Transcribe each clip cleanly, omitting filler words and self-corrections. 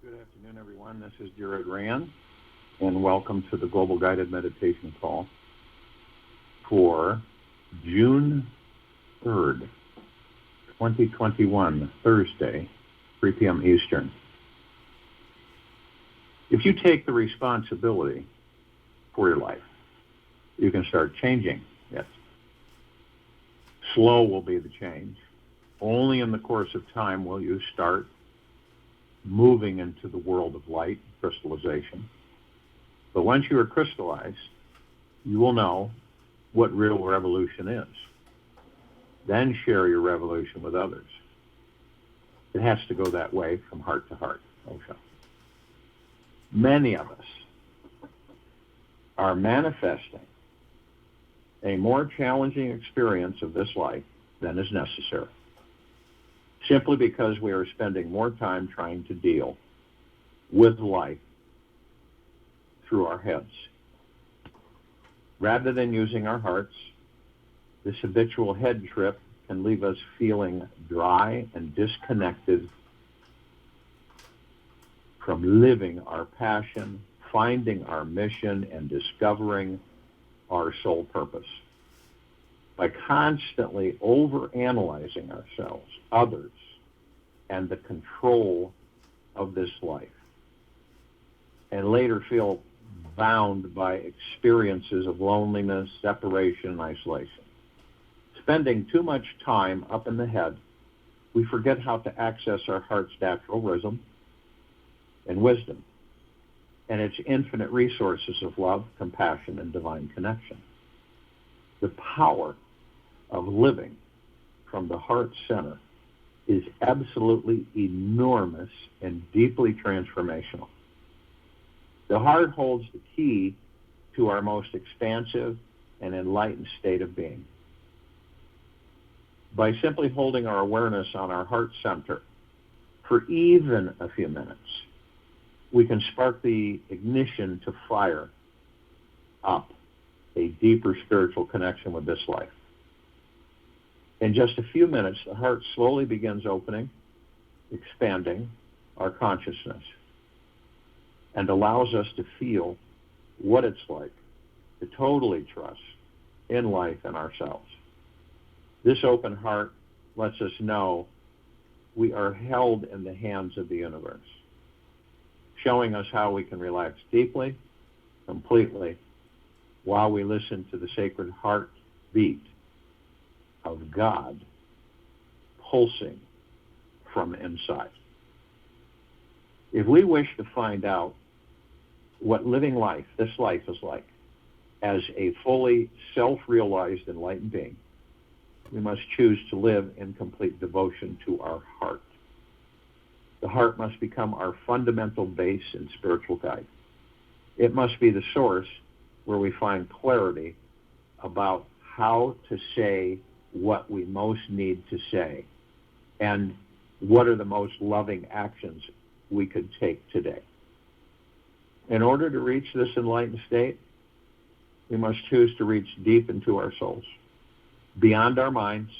Good afternoon, everyone. This is Jared Rand, and welcome to the Global Guided Meditation Call for June 3rd, 2021, Thursday, 3 p.m. Eastern. If you take the responsibility for your life, you can start changing it. Slow will be the change. Only in the course of time will you start moving into the world of light, crystallization. But once you are crystallized, you will know what real revolution is. Then share your revolution with others. It has to go that way from heart to heart, Osho. Many of us are manifesting a more challenging experience of this life than is necessary, simply because we are spending more time trying to deal with life through our heads. Rather than using our hearts, this habitual head trip can leave us feeling dry and disconnected from living our passion, finding our mission, and discovering our soul purpose. By constantly overanalyzing ourselves, others, and the control of this life, and later feel bound by experiences of loneliness, separation, and isolation. Spending too much time up in the head, we forget how to access our heart's natural rhythm and wisdom, and its infinite resources of love, compassion, and divine connection. The power of living from the heart center is absolutely enormous and deeply transformational. The heart holds the key to our most expansive and enlightened state of being. By simply holding our awareness on our heart center for even a few minutes, we can spark the ignition to fire up a deeper spiritual connection with this life. In just a few minutes, the heart slowly begins opening, expanding our consciousness, and allows us to feel what it's like to totally trust in life and ourselves. This open heart lets us know we are held in the hands of the universe, showing us how we can relax deeply, completely, while we listen to the sacred heartbeat of God pulsing from inside. If we wish to find out what living life, this life is like, as a fully self-realized enlightened being, we must choose to live in complete devotion to our heart. The heart must become our fundamental base and spiritual guide. It must be the source where we find clarity about how to say what we most need to say and what are the most loving actions we could take today. In order to reach this enlightened state, we must choose to reach deep into our souls, beyond our minds,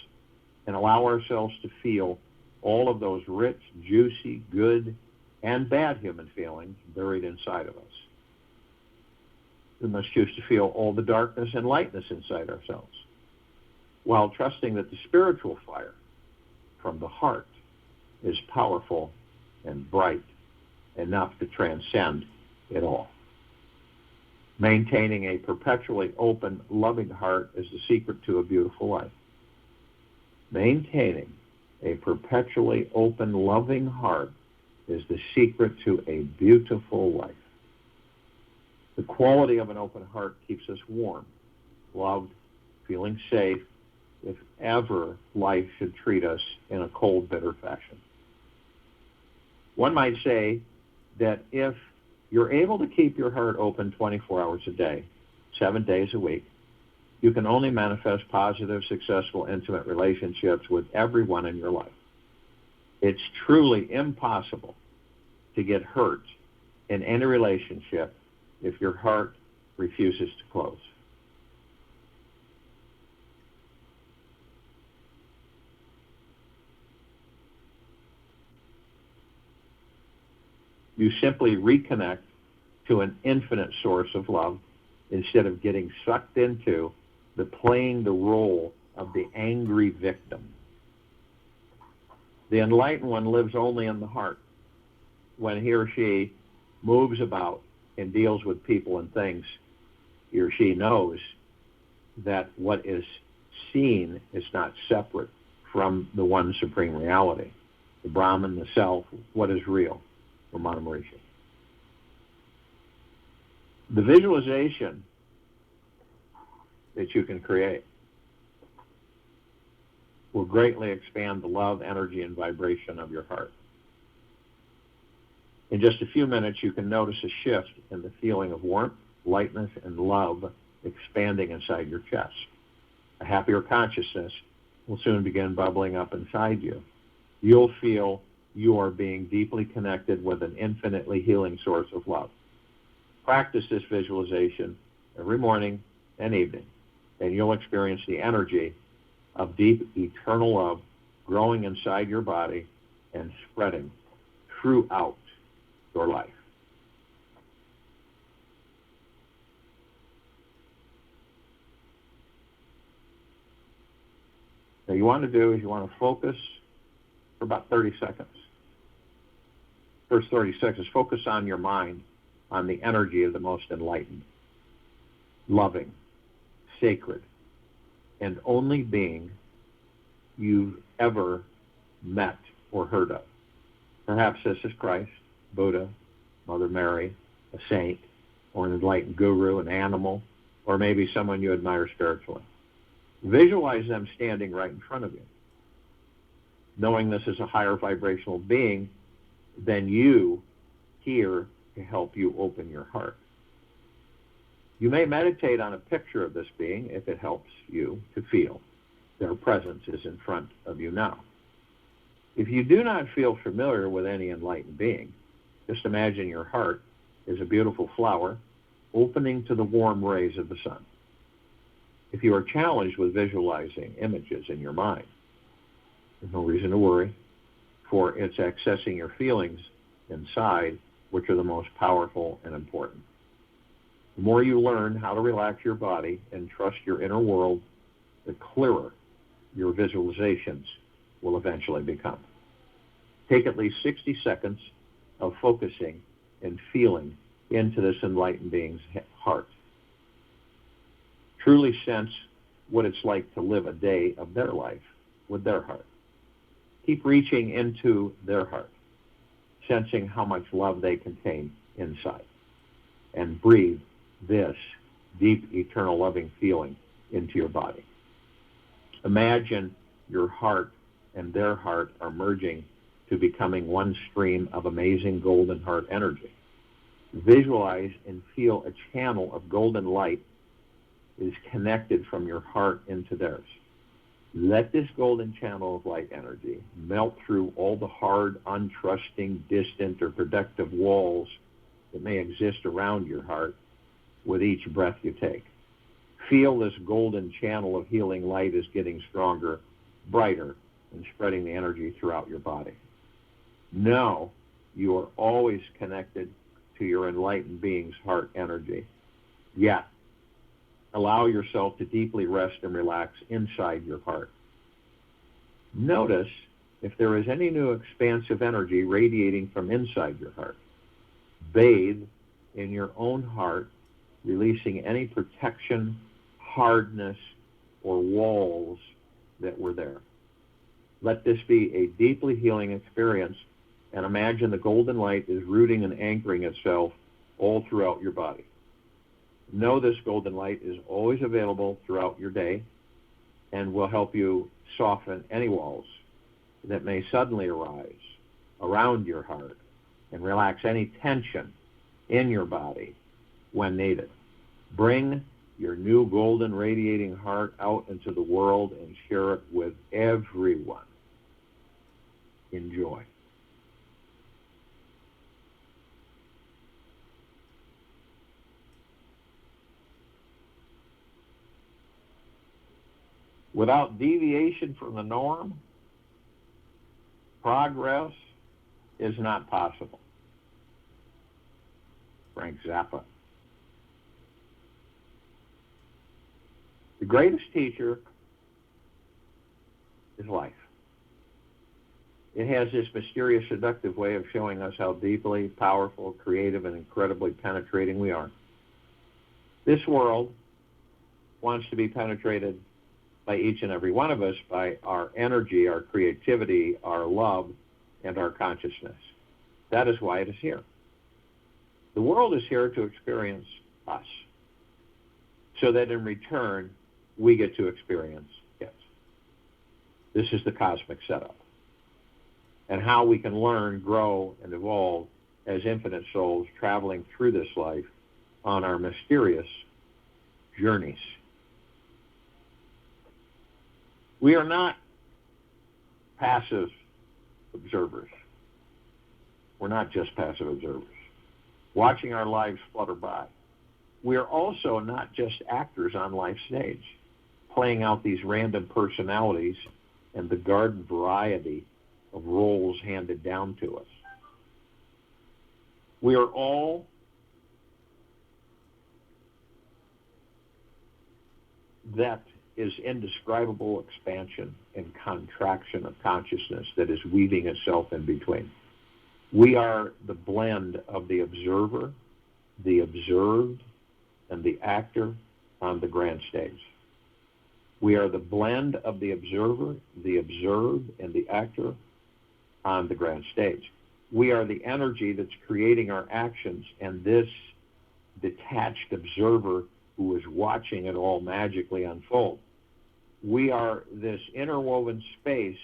and allow ourselves to feel all of those rich, juicy, good, and bad human feelings buried inside of us. We must choose to feel all the darkness and lightness inside ourselves, while trusting that the spiritual fire from the heart is powerful and bright enough to transcend it all. Maintaining a perpetually open, loving heart is the secret to a beautiful life. Maintaining a perpetually open, loving heart is the secret to a beautiful life. The quality of an open heart keeps us warm, loved, feeling safe, if ever life should treat us in a cold, bitter fashion. One might say that if you're able to keep your heart open 24 hours a day, 7 days a week, you can only manifest positive, successful, intimate relationships with everyone in your life. It's truly impossible to get hurt in any relationship if your heart refuses to close. You simply reconnect to an infinite source of love instead of getting sucked into playing the role of the angry victim. The enlightened one lives only in the heart. When he or she moves about and deals with people and things, he or she knows that what is seen is not separate from the one supreme reality, the Brahman, the self, what is real, Ramana Maharishi. The visualization that you can create will greatly expand the love, energy, and vibration of your heart. In just a few minutes, you can notice a shift in the feeling of warmth, lightness, and love expanding inside your chest. A happier consciousness will soon begin bubbling up inside you. You'll feel you are being deeply connected with an infinitely healing source of love. Practice this visualization every morning and evening, and you'll experience the energy of deep, eternal love growing inside your body and spreading throughout your life. Now, you want to do is you want to focus for about 30 seconds. First 30 seconds, focus on your mind, on the energy of the most enlightened, loving, sacred, and only being you've ever met or heard of. Perhaps this is Christ, Buddha, Mother Mary, a saint, or an enlightened guru, an animal, or maybe someone you admire spiritually. Visualize them standing right in front of you, knowing this is a higher vibrational being than you here to help you open your heart. You may meditate on a picture of this being if it helps you to feel their presence is in front of you now. If you do not feel familiar with any enlightened being, just imagine your heart is a beautiful flower opening to the warm rays of the sun. If you are challenged with visualizing images in your mind, there's no reason to worry, for it's accessing your feelings inside which are the most powerful and important. The more you learn how to relax your body and trust your inner world, the clearer your visualizations will eventually become. Take at least 60 seconds of focusing and feeling into this enlightened being's heart. Truly sense what it's like to live a day of their life with their heart. Keep reaching into their heart, sensing how much love they contain inside, and breathe this deep, eternal, loving feeling into your body. Imagine your heart and their heart are merging to becoming one stream of amazing golden heart energy. Visualize and feel a channel of golden light is connected from your heart into theirs. Let this golden channel of light energy melt through all the hard, untrusting, distant, or protective walls that may exist around your heart with each breath you take. Feel this golden channel of healing light is getting stronger, brighter, and spreading the energy throughout your body. Know you are always connected to your enlightened being's heart energy. Yet, allow yourself to deeply rest and relax inside your heart. Notice if there is any new expansive energy radiating from inside your heart. Bathe in your own heart, releasing any protection, hardness, or walls that were there. Let this be a deeply healing experience, and imagine the golden light is rooting and anchoring itself all throughout your body. Know this golden light is always available throughout your day and will help you soften any walls that may suddenly arise around your heart and relax any tension in your body when needed. Bring your new golden radiating heart out into the world and share it with everyone. Enjoy. Without deviation from the norm, progress is not possible. Frank Zappa. The greatest teacher is life. It has this mysterious, seductive way of showing us how deeply powerful, creative, and incredibly penetrating we are. This world wants to be penetrated by each and every one of us, by our energy, our creativity, our love, and our consciousness. That is why it is here. The world is here to experience us, so that in return, we get to experience it. This is the cosmic setup, and how we can learn, grow, and evolve as infinite souls traveling through this life on our mysterious journeys. We are not passive observers. We're not just passive observers, watching our lives flutter by. We are also not just actors on life's stage, playing out these random personalities and the garden variety of roles handed down to us. We are all that is indescribable expansion and contraction of consciousness that is weaving itself in between. We are the blend of the observer, the observed, and the actor on the grand stage. We are the blend of the observer, the observed, and the actor on the grand stage. We are the energy that's creating our actions, and this detached observer who is watching it all magically unfold. We are this interwoven space,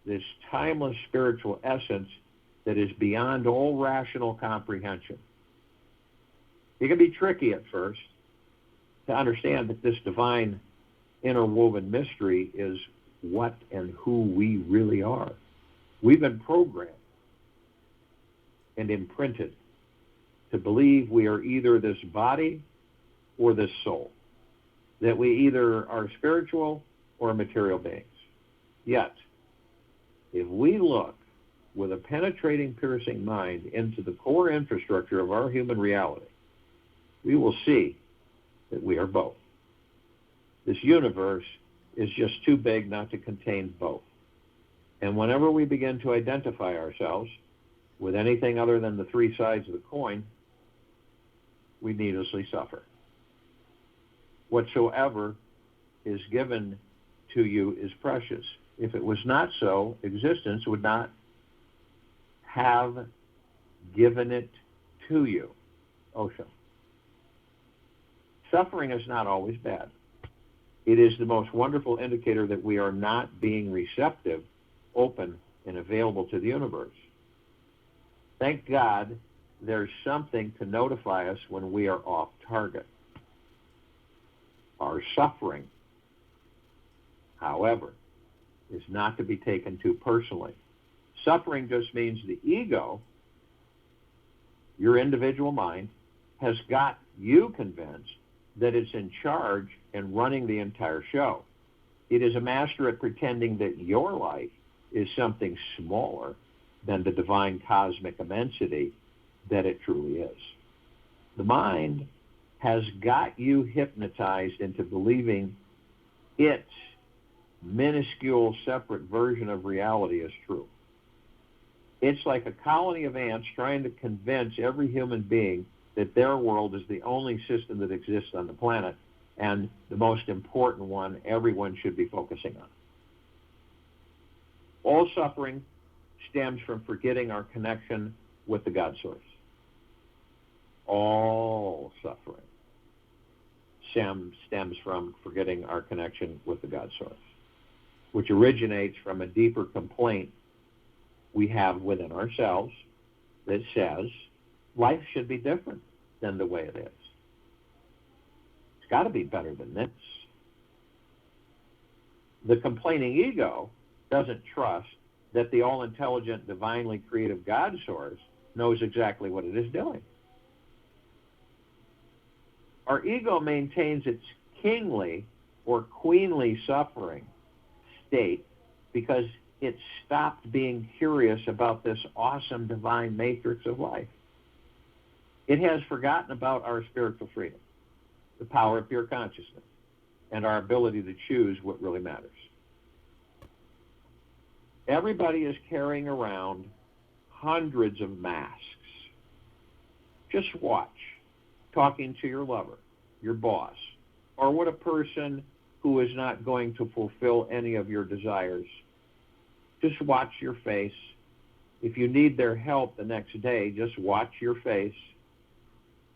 this timeless spiritual essence that is beyond all rational comprehension. It can be tricky at first to understand that this divine interwoven mystery is what and who we really are. We've been programmed and imprinted to believe we are either this body or this soul, that we either are spiritual or material beings. Yet, if we look with a penetrating, piercing mind into the core infrastructure of our human reality, we will see that we are both. This universe is just too big not to contain both. And whenever we begin to identify ourselves with anything other than the three sides of the coin, we needlessly suffer. Whatsoever is given to you is precious. If it was not so, existence would not have given it to you. Osho. Suffering is not always bad. It is the most wonderful indicator that we are not being receptive, open, and available to the universe. Thank God there's something to notify us when we are off target. Our suffering, however, is not to be taken too personally. Suffering just means the ego, your individual mind, has got you convinced that it's in charge and running the entire show. It is a master at pretending that your life is something smaller than the divine cosmic immensity that it truly is. The mind has got you hypnotized into believing its minuscule separate version of reality is true. It's like a colony of ants trying to convince every human being that their world is the only system that exists on the planet and the most important one everyone should be focusing on. All suffering stems from forgetting our connection with the God Source. All suffering stems from forgetting our connection with the God Source, which originates from a deeper complaint we have within ourselves that says life should be different than the way it is. It's got to be better than this. The complaining ego doesn't trust that the all-intelligent, divinely creative God Source knows exactly what it is doing. Our ego maintains its kingly or queenly suffering state because it stopped being curious about this awesome divine matrix of life. It has forgotten about our spiritual freedom, the power of pure consciousness, and our ability to choose what really matters. Everybody is carrying around hundreds of masks. Just watch, talking to your lover, your boss, or what a person who is not going to fulfill any of your desires. Just watch your face. If you need their help the next day, just watch your face.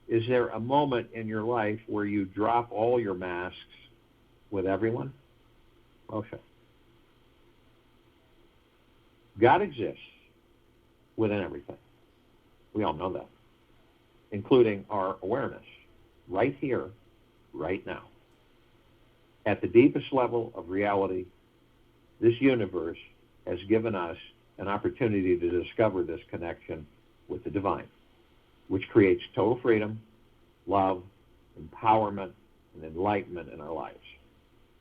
Is there a moment in your life where you drop all your masks with everyone? Okay. God exists within everything. We all know that, including our awareness, right here, right now. At the deepest level of reality, this universe has given us an opportunity to discover this connection with the divine, which creates total freedom, love, empowerment, and enlightenment in our lives.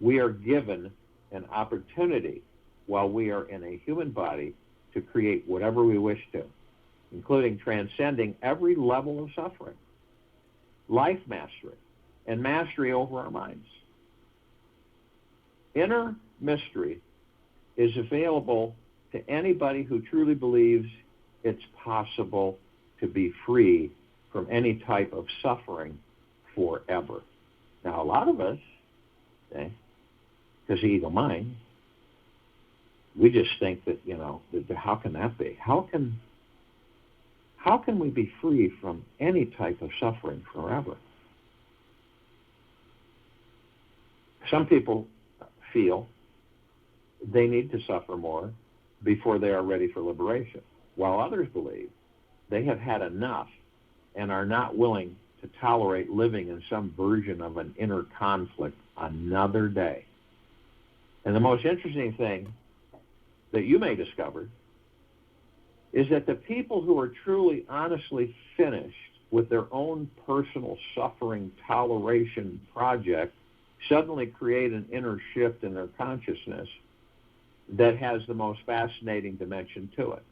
We are given an opportunity while we are in a human body to create whatever we wish to, including transcending every level of suffering, life mastery, and mastery over our minds. Inner mystery is available to anybody who truly believes it's possible to be free from any type of suffering forever. Now, a lot of us, okay, because the ego mind, we just think that, how can that be? How can we be free from any type of suffering forever? Some people feel they need to suffer more before they are ready for liberation, while others believe they have had enough and are not willing to tolerate living in some version of an inner conflict another day. And the most interesting thing that you may discover is that the people who are truly, honestly finished with their own personal suffering toleration project suddenly create an inner shift in their consciousness that has the most fascinating dimension to it.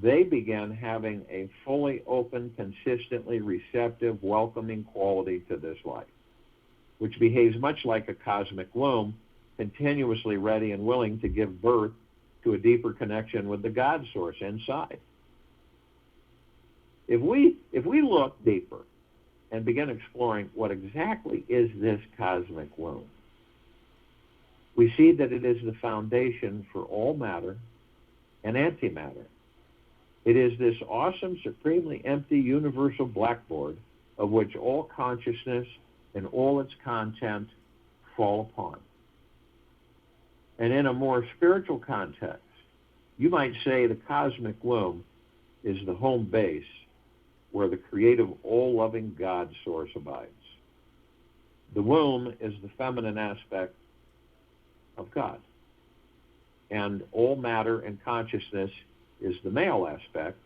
They begin having a fully open, consistently receptive, welcoming quality to this life, which behaves much like a cosmic womb, continuously ready and willing to give birth to a deeper connection with the God source inside. If we look deeper and begin exploring what exactly is this cosmic womb, we see that it is the foundation for all matter and antimatter. It is this awesome, supremely empty, universal blackboard of which all consciousness and all its content fall upon. And in a more spiritual context, you might say the cosmic womb is the home base where the creative, all-loving God source abides. The womb is the feminine aspect of God, and all matter and consciousness is the male aspect,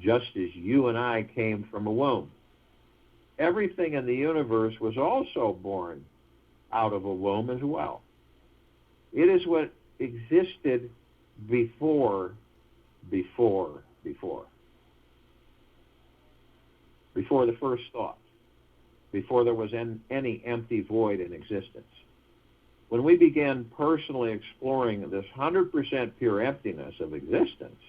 just as you and I came from a womb. Everything in the universe was also born out of a womb as well. It is what existed before the first thought, before there was any empty void in existence. When we began personally exploring this 100% pure emptiness of existence,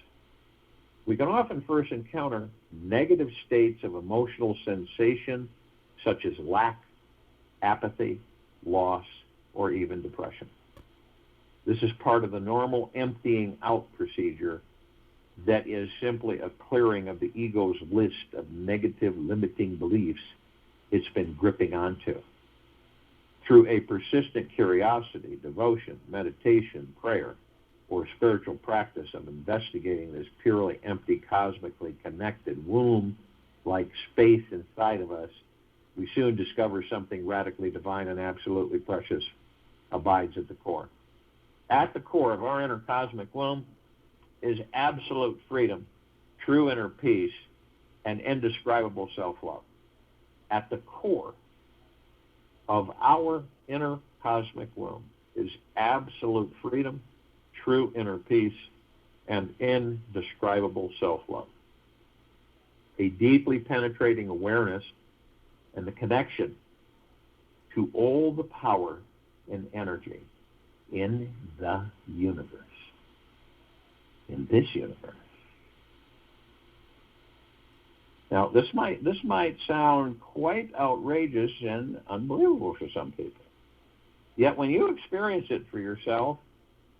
we can often first encounter negative states of emotional sensation, such as lack, apathy, loss, or even depression. This is part of the normal emptying out procedure that is simply a clearing of the ego's list of negative limiting beliefs it's been gripping onto. Through a persistent curiosity, devotion, meditation, prayer, or spiritual practice of investigating this purely empty, cosmically connected womb-like space inside of us, we soon discover something radically divine and absolutely precious abides at the core. At the core of our inner cosmic womb is absolute freedom, true inner peace, and indescribable self-love. At the core of our inner cosmic womb is absolute freedom, true inner peace, and indescribable self-love. a deeply penetrating awareness and the connection to all the power and energy in the universe, in this universe. Now, this might sound quite outrageous and unbelievable for some people. Yet when you experience it for yourself,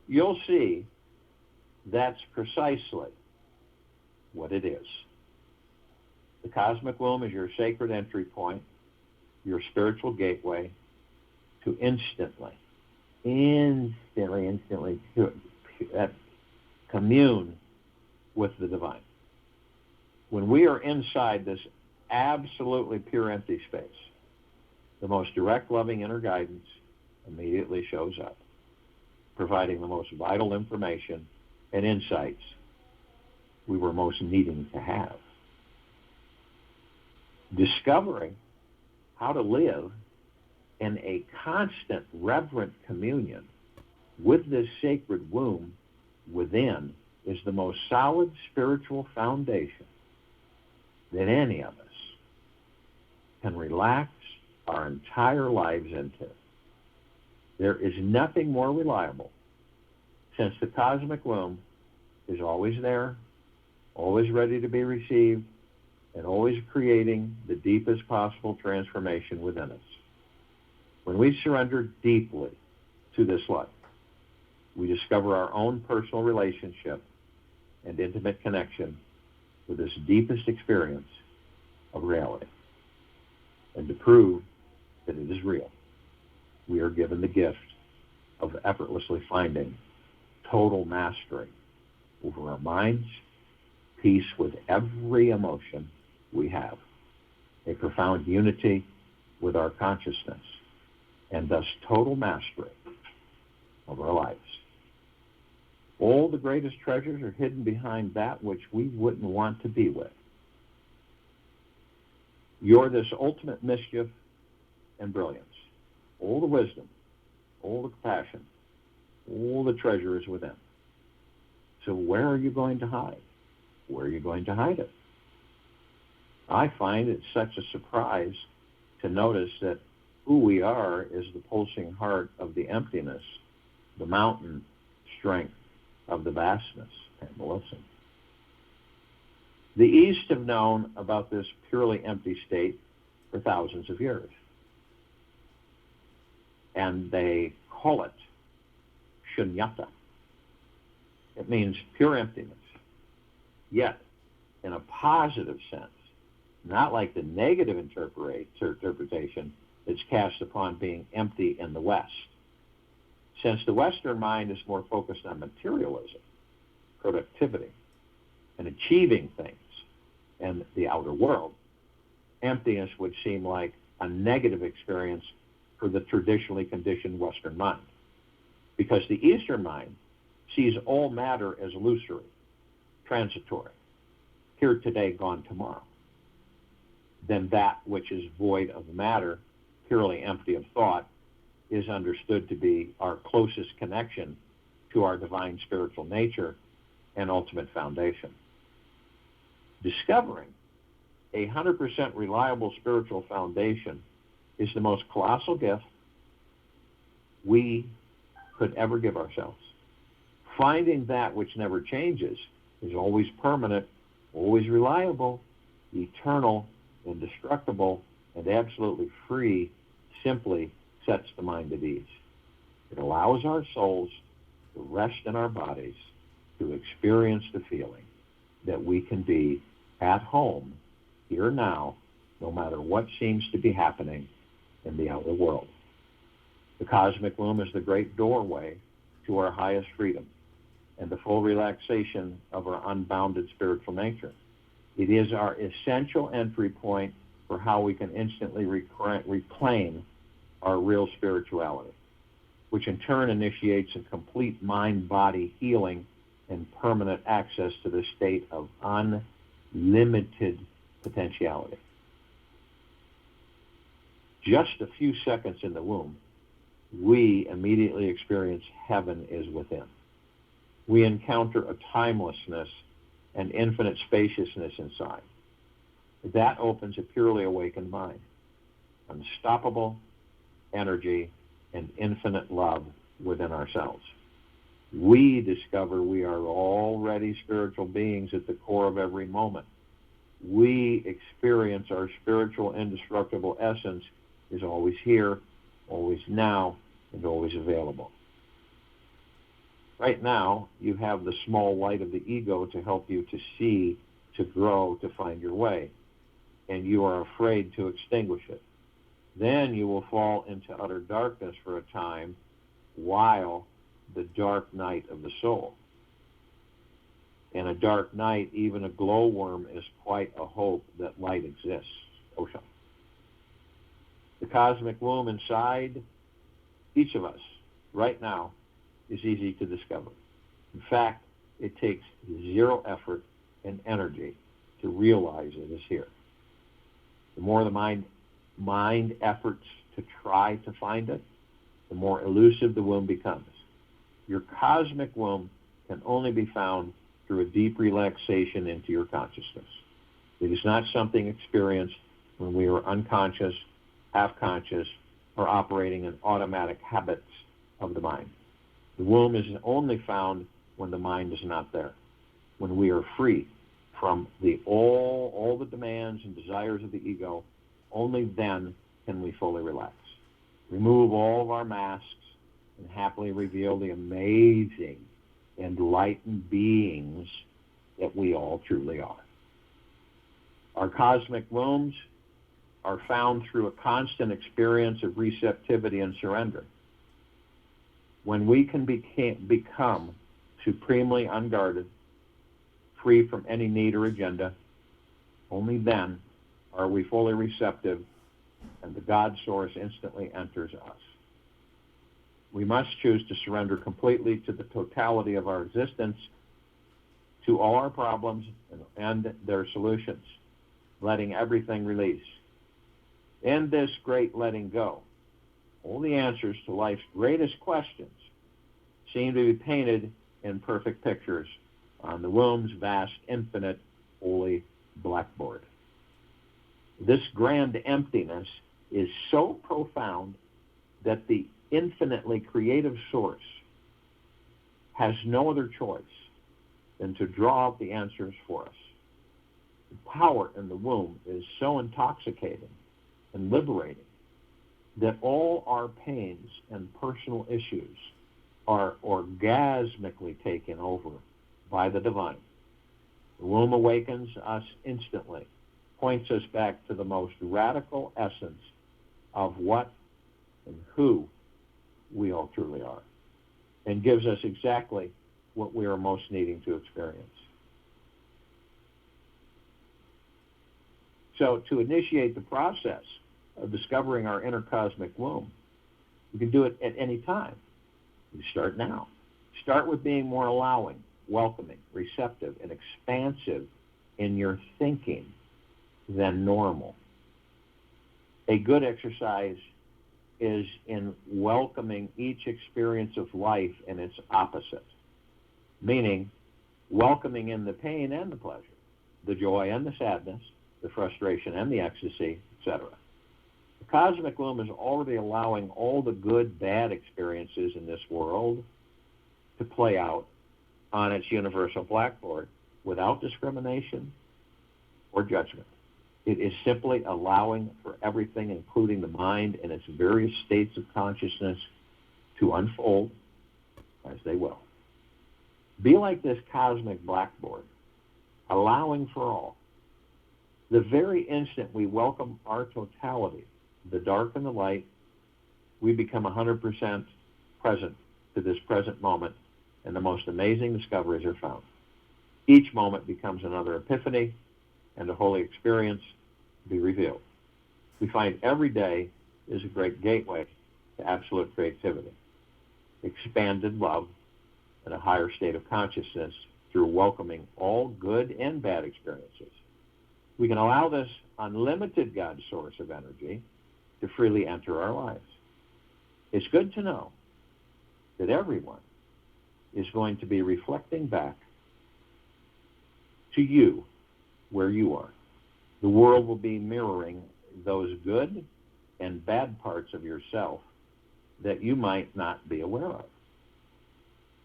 you'll see that's precisely what it is. The cosmic womb is your sacred entry point, your spiritual gateway to instantly commune with the divine. When we are inside this absolutely pure empty space, the most direct, loving inner guidance immediately shows up, providing the most vital information and insights we were most needing to have. Discovering how to live in a constant, reverent communion with this sacred womb within is the most solid spiritual foundation that any of us can relax our entire lives into. There is nothing more reliable, since the cosmic womb is always there, always ready to be received, and always creating the deepest possible transformation within us. When we surrender deeply to this light, we discover our own personal relationship and intimate connection with this deepest experience of reality. And to prove that it is real, we are given the gift of effortlessly finding total mastery over our minds, peace with every emotion we have, a profound unity with our consciousness, and thus total mastery of our lives. All the greatest treasures are hidden behind that which we wouldn't want to be with. You're this ultimate mischief and brilliance. All the wisdom, all the compassion, all the treasure is within. So where are you going to hide? Where are you going to hide it? I find it such a surprise to notice that who we are is the pulsing heart of the emptiness, the mountain strength of the vastness. And listen. The East have known about this purely empty state for thousands of years. And they call it shunyata. It means pure emptiness. Yet, in a positive sense, not like the negative interpretation that's cast upon being empty in the West. Since the Western mind is more focused on materialism, productivity, and achieving things in the outer world, emptiness would seem like a negative experience for the traditionally conditioned Western mind. Because the Eastern mind sees all matter as illusory, transitory, here today, gone tomorrow. Then that which is void of matter, purely empty of thought, is understood to be our closest connection to our divine spiritual nature and ultimate foundation. Discovering a 100% reliable spiritual foundation is the most colossal gift we could ever give ourselves. Finding that which never changes, is always permanent, always reliable, eternal, indestructible, and absolutely free, simply sets the mind at ease. It allows our souls to rest in our bodies, to experience the feeling that we can be at home, here now, no matter what seems to be happening in the outer world. The cosmic womb is the great doorway to our highest freedom and the full relaxation of our unbounded spiritual nature. It is our essential entry point for how we can instantly reclaim our real spirituality, which in turn initiates a complete mind-body healing and permanent access to the state of unlimited potentiality. Just a few seconds in the womb, we immediately experience heaven is within. We encounter a timelessness and infinite spaciousness inside. That opens a purely awakened mind, unstoppable energy, and infinite love within ourselves. We discover we are already spiritual beings at the core of every moment. We experience our spiritual indestructible essence is always here, always now, and always available. Right now, you have the small light of the ego to help you to see, to grow, to find your way, and you are afraid to extinguish it. Then you will fall into utter darkness for a time while the dark night of the soul. In a dark night, even a glowworm is quite a hope that light exists. Osha. The cosmic womb inside each of us right now is easy to discover. In fact, it takes zero effort and energy to realize it is here. The more the mind efforts to try to find it, the more elusive the womb becomes. Your cosmic womb can only be found through a deep relaxation into your consciousness. It is not something experienced when we are unconscious, half-conscious, or operating in automatic habits of the mind. The womb is only found when the mind is not there, when we are free from all the demands and desires of the ego. Only then can we fully relax. Remove all of our masks and happily reveal the amazing, enlightened beings that we all truly are. Our cosmic wombs are found through a constant experience of receptivity and surrender. When we can become supremely unguarded, free from any need or agenda, only then are we fully receptive and the God source instantly enters us. We must choose to surrender completely to the totality of our existence, to all our problems and their solutions, letting everything release. In this great letting go, all the answers to life's greatest questions seem to be painted in perfect pictures on the womb's vast, infinite, holy blackboard. This grand emptiness is so profound that the infinitely creative source has no other choice than to draw out the answers for us. The power in the womb is so intoxicating and liberating that all our pains and personal issues are orgasmically taken over by the divine. The womb awakens us instantly, points us back to the most radical essence of what and who we all truly are, and gives us exactly what we are most needing to experience. So to initiate the process of discovering our inner cosmic womb, you can do it at any time. You start now. Start with being more allowing, welcoming, receptive, and expansive in your thinking than normal. A good exercise is in welcoming each experience of life in its opposite, meaning welcoming in the pain and the pleasure, the joy and the sadness, the frustration and the ecstasy, etc. The cosmic womb is already allowing all the good, bad experiences in this world to play out on its universal blackboard without discrimination or judgment. It is simply allowing for everything, including the mind and its various states of consciousness, to unfold as they will. Be like this cosmic blackboard, allowing for all. The very instant we welcome our totality, the dark and the light, we become 100% present to this present moment, and the most amazing discoveries are found. Each moment becomes another epiphany and a holy experience to be revealed. We find every day is a great gateway to absolute creativity, expanded love, and a higher state of consciousness through welcoming all good and bad experiences. We can allow this unlimited God source of energy to freely enter our lives. It's good to know that everyone is going to be reflecting back to you where you are. The world will be mirroring those good and bad parts of yourself that you might not be aware of.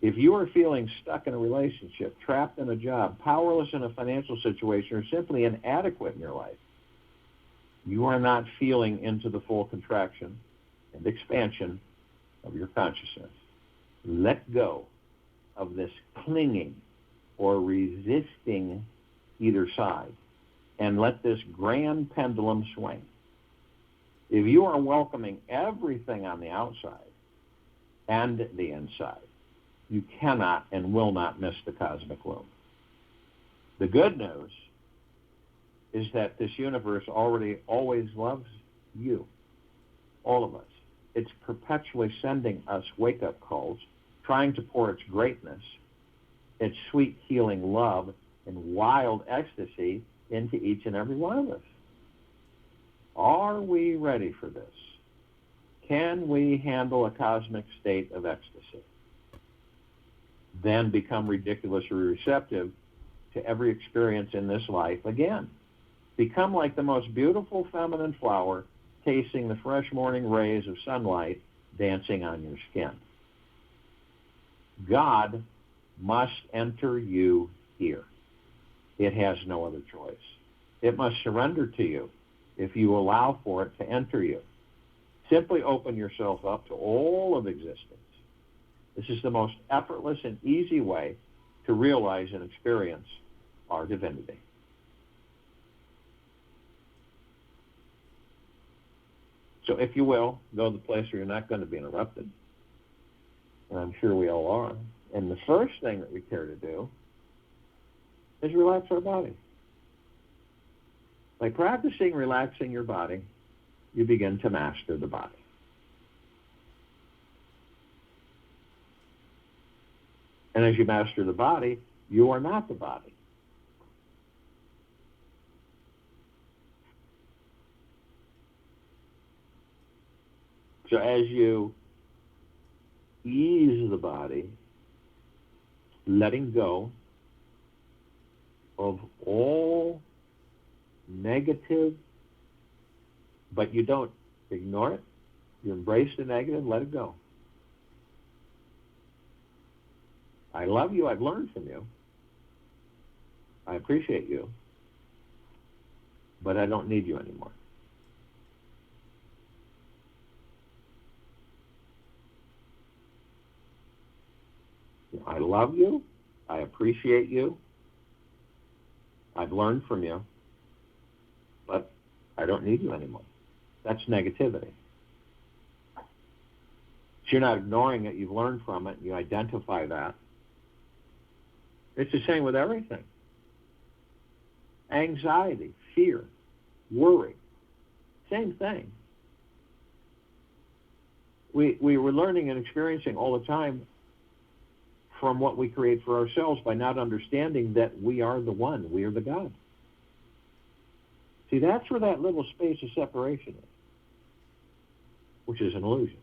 If you are feeling stuck in a relationship, trapped in a job, powerless in a financial situation, or simply inadequate in your life, you are not feeling into the full contraction and expansion of your consciousness. Let go of this clinging or resisting either side, and let this grand pendulum swing. If you are welcoming everything on the outside and the inside, you cannot and will not miss the cosmic womb. The good news is that this universe already always loves you, all of us. It's perpetually sending us wake-up calls, trying to pour its greatness, its sweet healing love, and wild ecstasy into each and every one of us. Are we ready for this? Can we handle a cosmic state of ecstasy? Then become ridiculously receptive to every experience in this life again. Become like the most beautiful feminine flower, tasting the fresh morning rays of sunlight dancing on your skin. God must enter you here. It has no other choice. It must surrender to you if you allow for it to enter you. Simply open yourself up to all of existence. This is the most effortless and easy way to realize and experience our divinity. So if you will, go to the place where you're not going to be interrupted. And I'm sure we all are. And the first thing that we care to do is relax our body. By practicing relaxing your body, you begin to master the body. And as you master the body, you are not the body. So as you ease the body, letting go of all negative, but you don't ignore it. You embrace the negative, let it go. I love you. I've learned from you. I appreciate you. But I don't need you anymore. I love you. I appreciate you. I've learned from you. But I don't need you anymore. That's negativity. So you're not ignoring it. You've learned from it. You identify that. It's the same with everything. Anxiety, fear, worry. Same thing. We were learning and experiencing all the time from what we create for ourselves by not understanding that we are the one. We are the God. See, that's where that little space of separation is, which is an illusion.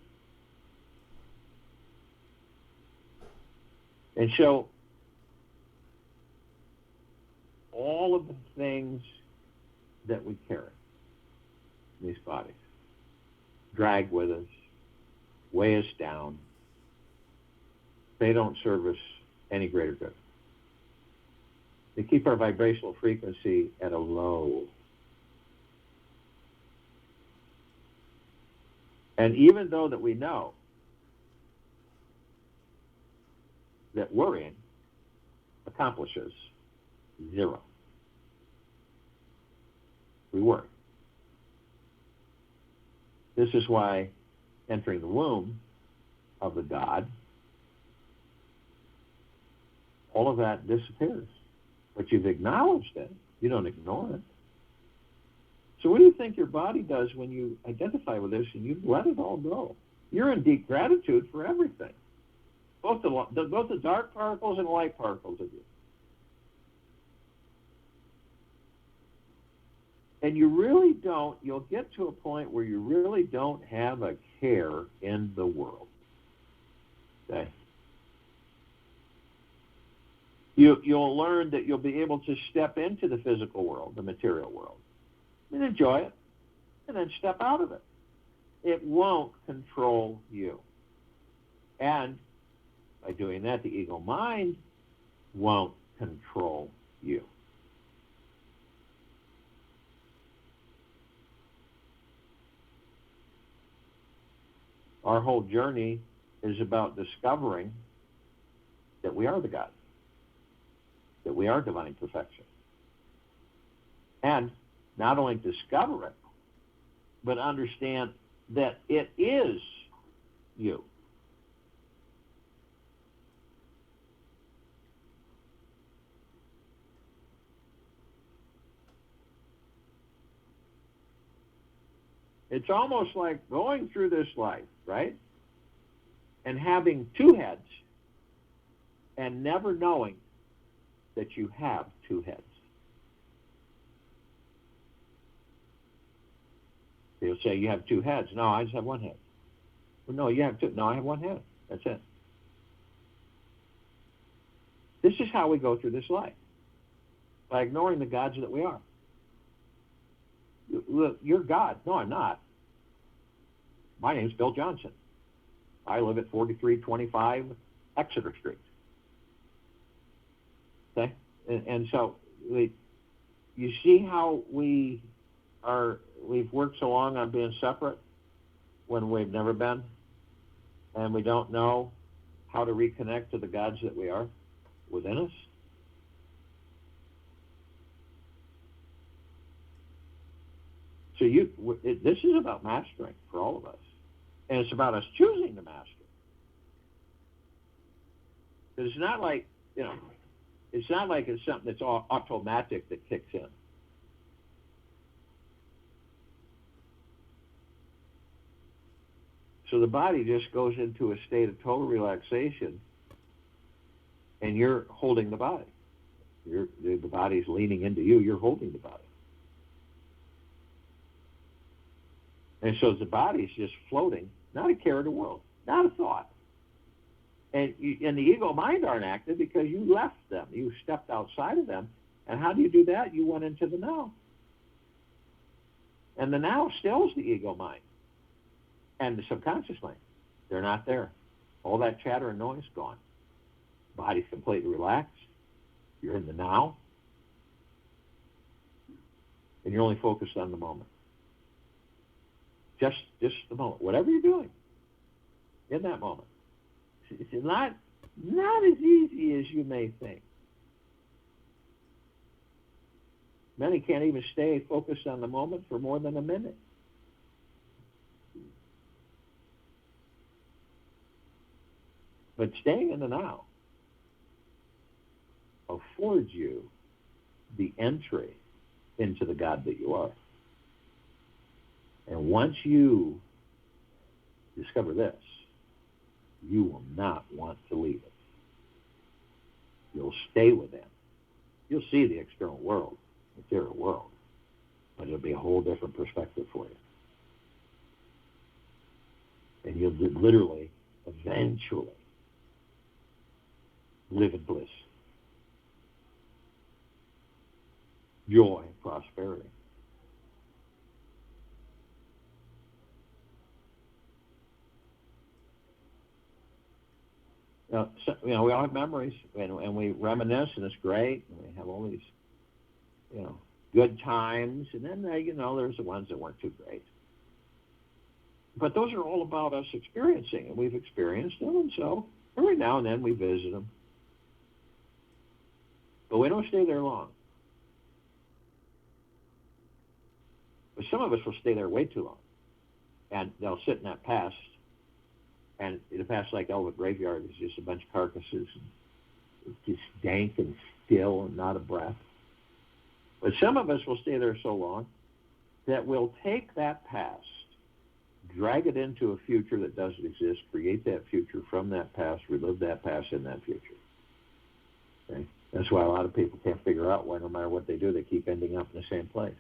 And so, all of the things that we carry in these bodies drag with us, weigh us down. They don't serve us any greater good. They keep our vibrational frequency at a low. And even though that we know that worrying accomplishes zero, we worry. This is why entering the womb of the God, all of that disappears. But you've acknowledged it. You don't ignore it. So what do you think your body does when you identify with this and you let it all go? You're in deep gratitude for everything, both the dark particles and light particles of you. And you really don't, you'll get to a point where you really don't have a care in the world. Okay? You'll learn that you'll be able to step into the physical world, the material world, and enjoy it, and then step out of it. It won't control you. And by doing that, the ego mind won't control you. Our whole journey is about discovering that we are the God, that we are divine perfection. And not only discover it, but understand that it is you. It's almost like going through this life, right? And having two heads and never knowing that you have two heads. They'll say, you have two heads. No, I just have one head. Well, no, you have two. No, I have one head. That's it. This is how we go through this life, by ignoring the gods that we are. Look, you're God. No, I'm not. My name's Bill Johnson. I live at 4325 Exeter Street. Okay? And so you see how we've worked so long on being separate when we've never been, and we don't know how to reconnect to the gods that we are within us? So this is about mastering for all of us. And it's about us choosing to master. It's not like, it's not like it's something that's automatic that kicks in. So the body just goes into a state of total relaxation, and you're holding the body. The body's leaning into you. You're holding the body. And so the body's just floating, not a care in the world, not a thought. And the ego mind aren't active because you left them. You stepped outside of them. And how do you do that? You went into the now. And the now stills the ego mind and the subconscious mind. They're not there. All that chatter and noise gone. Body's completely relaxed. You're in the now. And you're only focused on the moment. Just the moment. Whatever you're doing in that moment. It's not as easy as you may think. Many can't even stay focused on the moment for more than a minute. But staying in the now affords you the entry into the God that you are. And once you discover this, you will not want to leave it. You'll stay within. You'll see the external world, material world, but it'll be a whole different perspective for you. And you'll literally, eventually, live in bliss, joy, prosperity. We all have memories, and we reminisce, and it's great, and we have all these, good times, and then, there's the ones that weren't too great. But those are all about us experiencing, and we've experienced them, and so every now and then we visit them. But we don't stay there long. But some of us will stay there way too long, and they'll sit in that past. And the past, like Elva Graveyard, is just a bunch of carcasses, and it's just dank and still and not a breath. But some of us will stay there so long that we'll take that past, drag it into a future that doesn't exist, create that future from that past, relive that past in that future. Okay? That's why a lot of people can't figure out why no matter what they do, they keep ending up in the same place.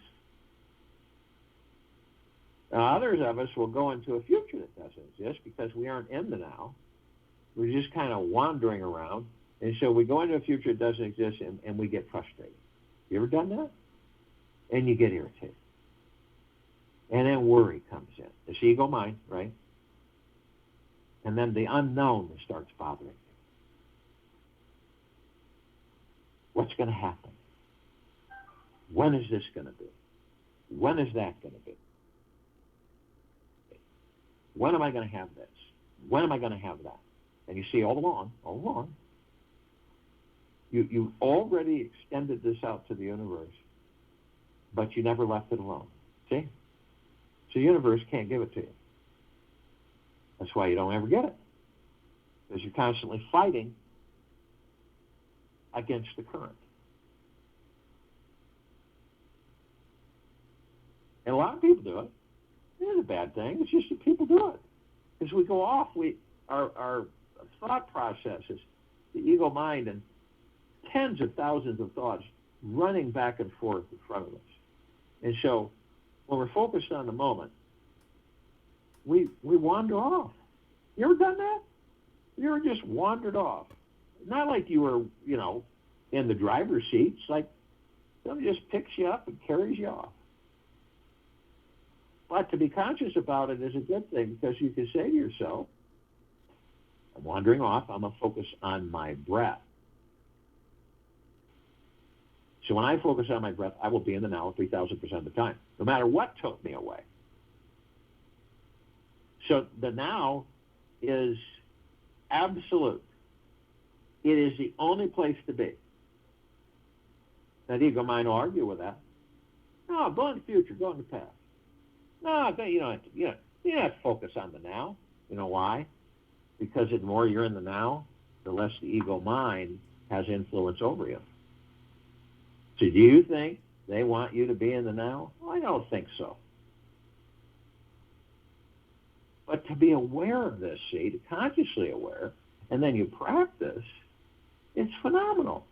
Now, others of us will go into a future that doesn't exist because we aren't in the now. We're just kind of wandering around. And so we go into a future that doesn't exist, and we get frustrated. You ever done that? And you get irritated. And then worry comes in. This ego mind, right? And then the unknown starts bothering you. What's going to happen? When is this going to be? When is that going to be? When am I going to have this? When am I going to have that? And you see all along, you've already extended this out to the universe, but you never left it alone. See? So the universe can't give it to you. That's why you don't ever get it. Because you're constantly fighting against the current. And a lot of people do it. It isn't a bad thing. It's just that people do it. As we go off, our thought processes, the ego mind, and tens of thousands of thoughts running back and forth in front of us. And so when we're focused on the moment, we wander off. You ever done that? You ever just wandered off? Not like you were, in the driver's seat. It's like somebody just picks you up and carries you off. But to be conscious about it is a good thing, because you can say to yourself, I'm wandering off, I'm going to focus on my breath. So when I focus on my breath, I will be in the now 3,000% of the time, no matter what took me away. So the now is absolute. It is the only place to be. Now, the ego mind will argue with that. No, go in the future, go in the past. No, you don't have to focus on the now. You know why? Because the more you're in the now, the less the ego mind has influence over you. So do you think they want you to be in the now? Well, I don't think so. But to be aware of this, see, to consciously aware, and then you practice, it's phenomenal.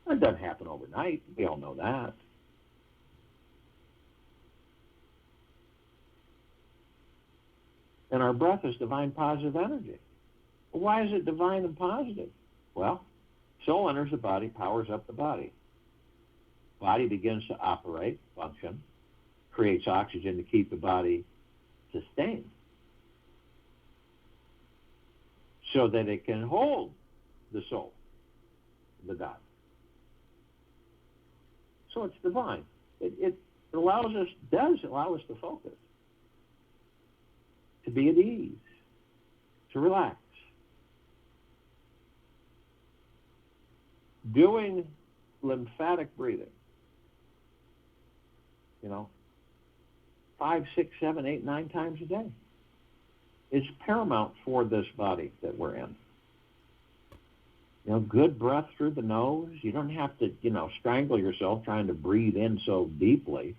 It doesn't happen overnight. We all know that. And our breath is divine positive energy. Well, why is it divine and positive? Well, soul enters the body, powers up the body. Body begins to operate, function, creates oxygen to keep the body sustained, so that it can hold the soul, the God. So it's divine. It does allow us to focus, to be at ease, to relax. Doing lymphatic breathing, 5, 6, 7, 8, 9 times a day is paramount for this body that we're in. Good breath through the nose. You don't have to, strangle yourself trying to breathe in so deeply,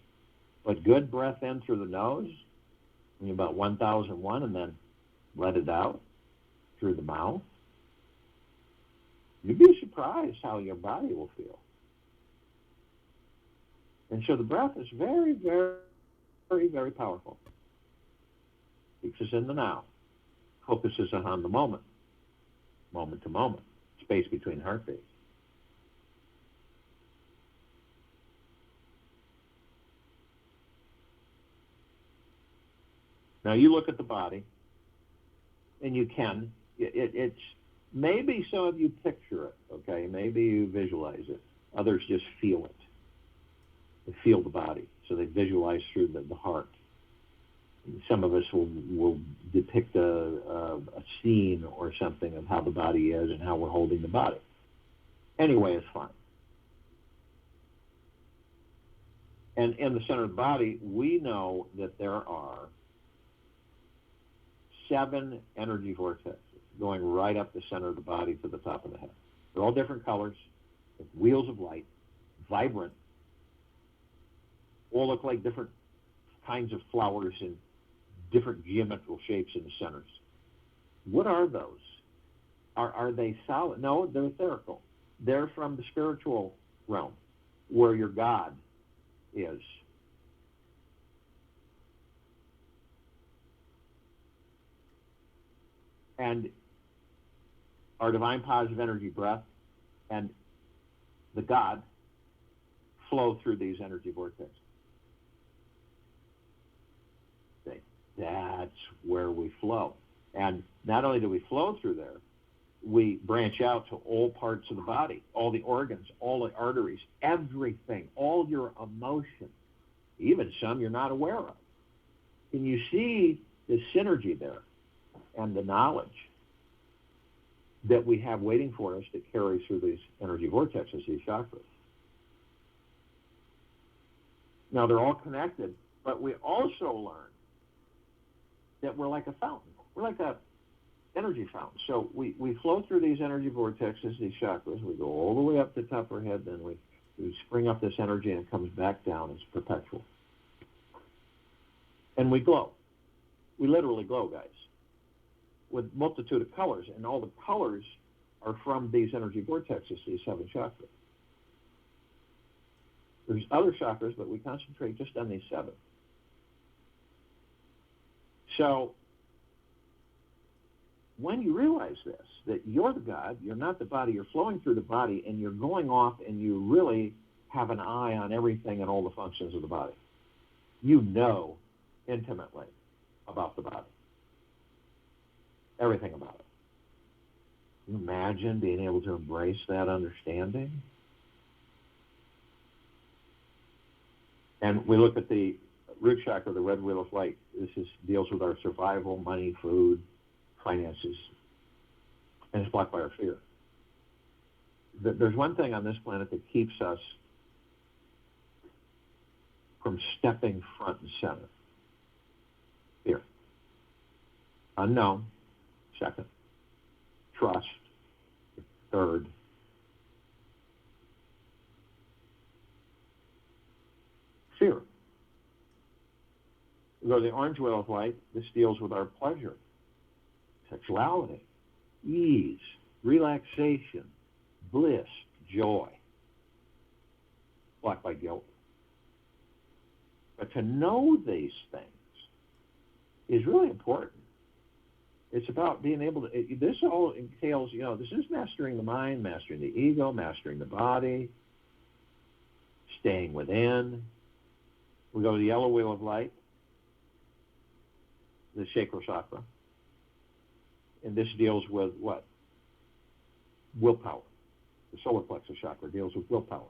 but good breath in through the nose, about 1001, and then let it out through the mouth. You'd be surprised how your body will feel. And so the breath is very, very, very, very powerful. Keeps us in the now. Focuses on the moment to moment, space between heartbeats. Now you look at the body, and you can. It's maybe some of you picture it, okay? Maybe you visualize it. Others just feel it. They feel the body, so they visualize through the heart. Some of us will depict a scene or something of how the body is and how we're holding the body. Anyway, it's fine. And in the center of the body, we know that there are 7 energy vortexes going right up the center of the body to the top of the head. They're all different colors, with wheels of light, vibrant, all look like different kinds of flowers in different geometrical shapes in the centers. What are those? Are they solid? No, they're etherical. They're from the spiritual realm, where your God is. And our divine positive energy breath and the God flow through these energy vortexes. that's where we flow. And not only do we flow through there, we branch out to all parts of the body, all the organs, all the arteries, everything, all your emotions, even some you're not aware of. And you see the synergy there and the knowledge that we have waiting for us that carries through these energy vortexes, these chakras. Now, they're all connected, but we also learn that we're like a fountain. We're like a energy fountain. So we flow through these energy vortexes, these chakras. We go all the way up to the top of our head, then we spring up this energy and it comes back down. It's perpetual. And we glow. We literally glow, guys, with multitude of colors. And all the colors are from these energy vortexes, these 7 chakras. There's other chakras, but we concentrate just on these 7. So when you realize this, that you're the God, you're not the body, you're flowing through the body, and you're going off and you really have an eye on everything and all the functions of the body. You know intimately about the body. Everything about it. Can you imagine being able to embrace that understanding? And we look at the root chakra, the red wheel of light. This deals with our survival, money, food, finances, and it's blocked by our fear. There's one thing on this planet that keeps us from stepping front and center. Fear. Unknown, second. Trust, third. Fear. We go to the orange wheel of light. This deals with our pleasure, sexuality, ease, relaxation, bliss, joy. Blocked by guilt. But to know these things is really important. It's about being able to, this all entails, this is mastering the mind, mastering the ego, mastering the body, staying within. We go to the yellow wheel of light, the sacral chakra. And this deals with what? Willpower. The solar plexus chakra deals with willpower.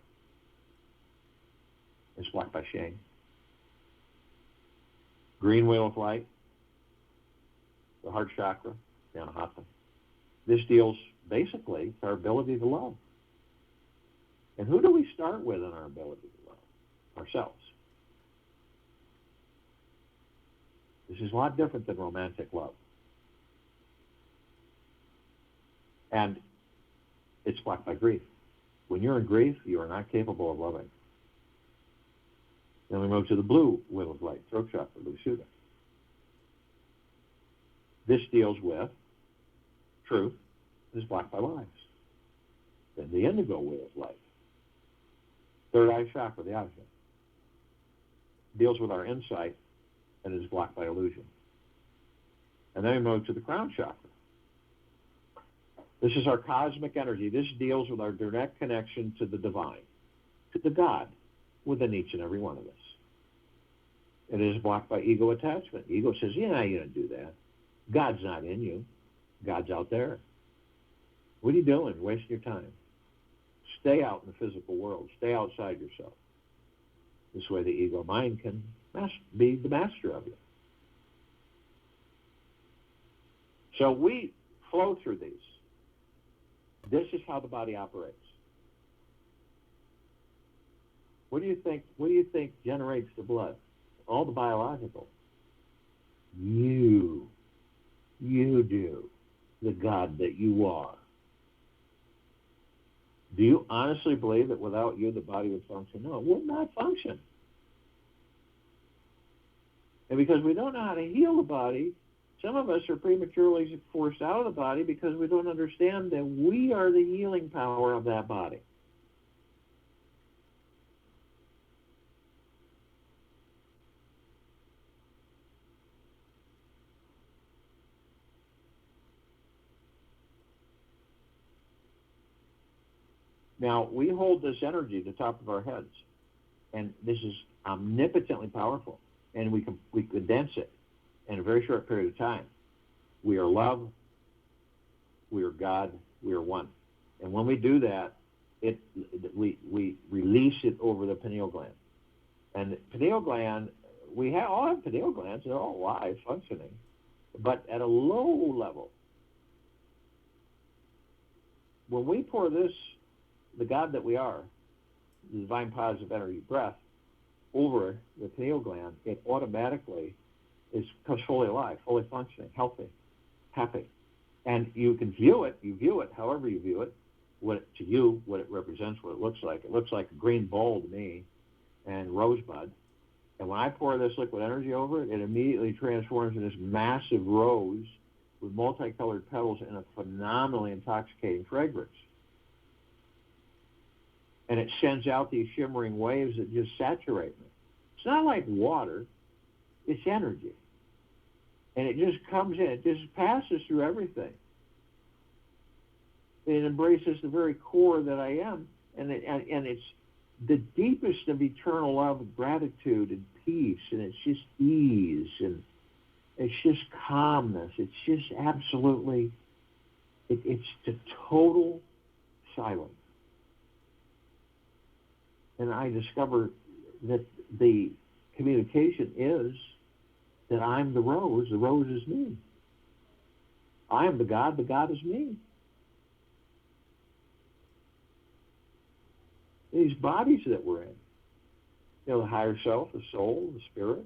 It's blocked by shame. Green wheel of light, the heart chakra, Anahata. This deals basically with our ability to love. And who do we start with in our ability to love? Ourselves. This is a lot different than romantic love. And it's blocked by grief. When you're in grief, you are not capable of loving. Then we move to the blue wheel of light, throat chakra, Vishuddha. This deals with truth. It is blocked by lies. Then the indigo wheel of light, third eye chakra, the Ajna, deals with our insight and is blocked by illusion. And then we move to the crown chakra. This is our cosmic energy. This deals with our direct connection to the divine, to the God within each and every one of us. It is blocked by ego attachment. Ego says, you don't do that. God's not in you. God's out there. What are you doing? Wasting your time. Stay out in the physical world. Stay outside yourself. This way the ego mind can be the master of you. So we flow through these. This is how the body operates. What do you think generates the blood? All the biological. You do, the God that you are. Do you honestly believe that without you the body would function? No, it would not function. And because we don't know how to heal the body, some of us are prematurely forced out of the body because we don't understand that we are the healing power of that body. Now, we hold this energy at the top of our heads, and this is omnipotently powerful, and we condense it in a very short period of time. We are love, we are God, we are one. And when we do that, we release it over the pineal gland. And the pineal gland, we all have pineal glands, they're all alive, functioning, but at a low level. When we pour this, the God that we are, the divine positive energy breath, over the pineal gland, it automatically becomes fully alive, fully functioning, healthy, happy. And you can view it however you view it, what it represents, what it looks like. It looks like a green bowl to me and rosebud. And when I pour this liquid energy over it, it immediately transforms in this massive rose with multicolored petals and a phenomenally intoxicating fragrance. And it sends out these shimmering waves that just saturate me. It's not like water, it's energy. And it just comes in, it just passes through everything. It embraces the very core that I am, and it's the deepest of eternal love and gratitude and peace, and it's just ease, and it's just calmness. It's just absolutely, it's the total silence. And I discover that the communication is that I'm the rose is me. I am the God is me. These bodies that we're in, the higher self, the soul, the spirit,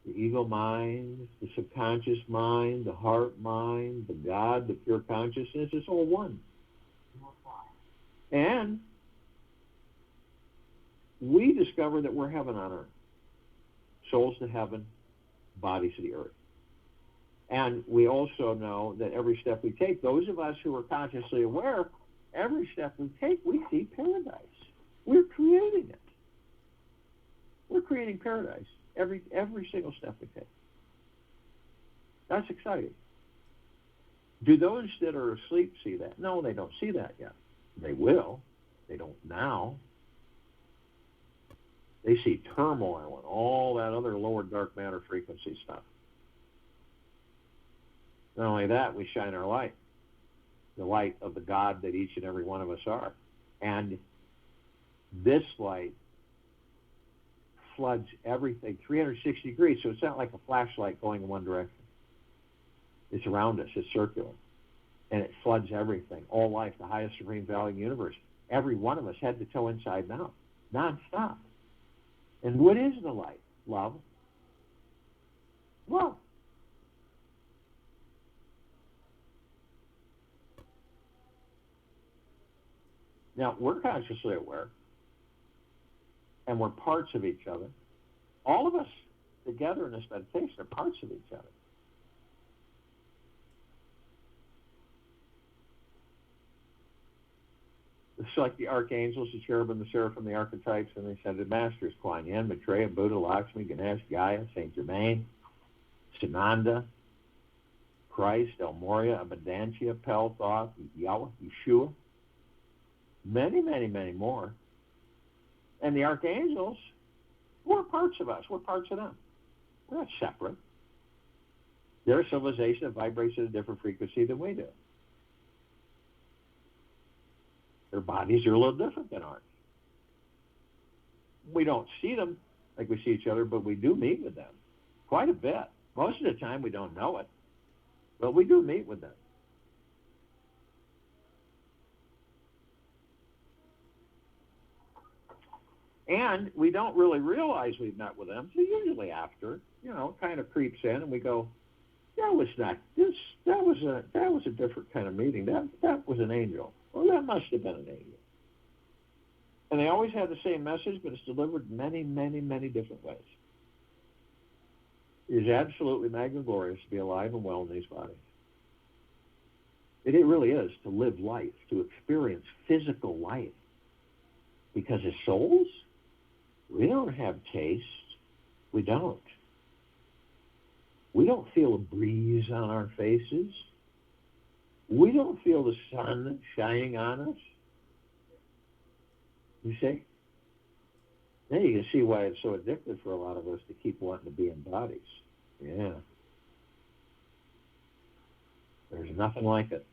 the ego mind, the subconscious mind, the heart mind, the God, the pure consciousness, it's all one. And we discover that we're heaven on earth. Souls to heaven, bodies to the earth. And we also know that every step we take, those of us who are consciously aware, every step we take, we see paradise. We're creating it. We're creating paradise every single step we take. That's exciting. Do those that are asleep see that? No, they don't see that yet. They will. They don't now. They see turmoil and all that other lower dark matter frequency stuff. Not only that, we shine our light, the light of the God that each and every one of us are. And this light floods everything 360 degrees, so it's not like a flashlight going in one direction. It's around us, it's circular. And it floods everything, all life, the highest supreme value in the universe. Every one of us head to toe, inside and out, non-stop. And what is the light? Love. Love. Now, we're consciously aware, and we're parts of each other. All of us together in this meditation are parts of each other. It's like the archangels, the cherubim, the seraphim, the archetypes, and the ascended masters, Kuan Yin, Maitreya, Buddha, Lakshmi, Ganesh, Gaia, Saint Germain, Sananda, Christ, El Morya, Abundantia, Pel, Thoth, Yahweh, Yeshua, many, many, many more. And the archangels, we're parts of us. We're parts of them. We're not separate. They're a civilization that vibrates at a different frequency than we do. Their bodies are a little different than ours. We don't see them like we see each other, but we do meet with them quite a bit. Most of the time we don't know it, but we do meet with them. And we don't really realize we've met with them, so usually after, it kind of creeps in and we go, that was a different kind of meeting. That was an angel. Well, that must have been an angel. And they always have the same message, but it's delivered many, many, many different ways. It is absolutely magniglorious to be alive and well in these bodies. It really is, to live life, to experience physical life. Because as souls, we don't have taste. We don't. We don't feel a breeze on our faces. We don't feel the sun shining on us. You see? Now you can see why it's so addictive for a lot of us to keep wanting to be in bodies. Yeah. There's nothing like it.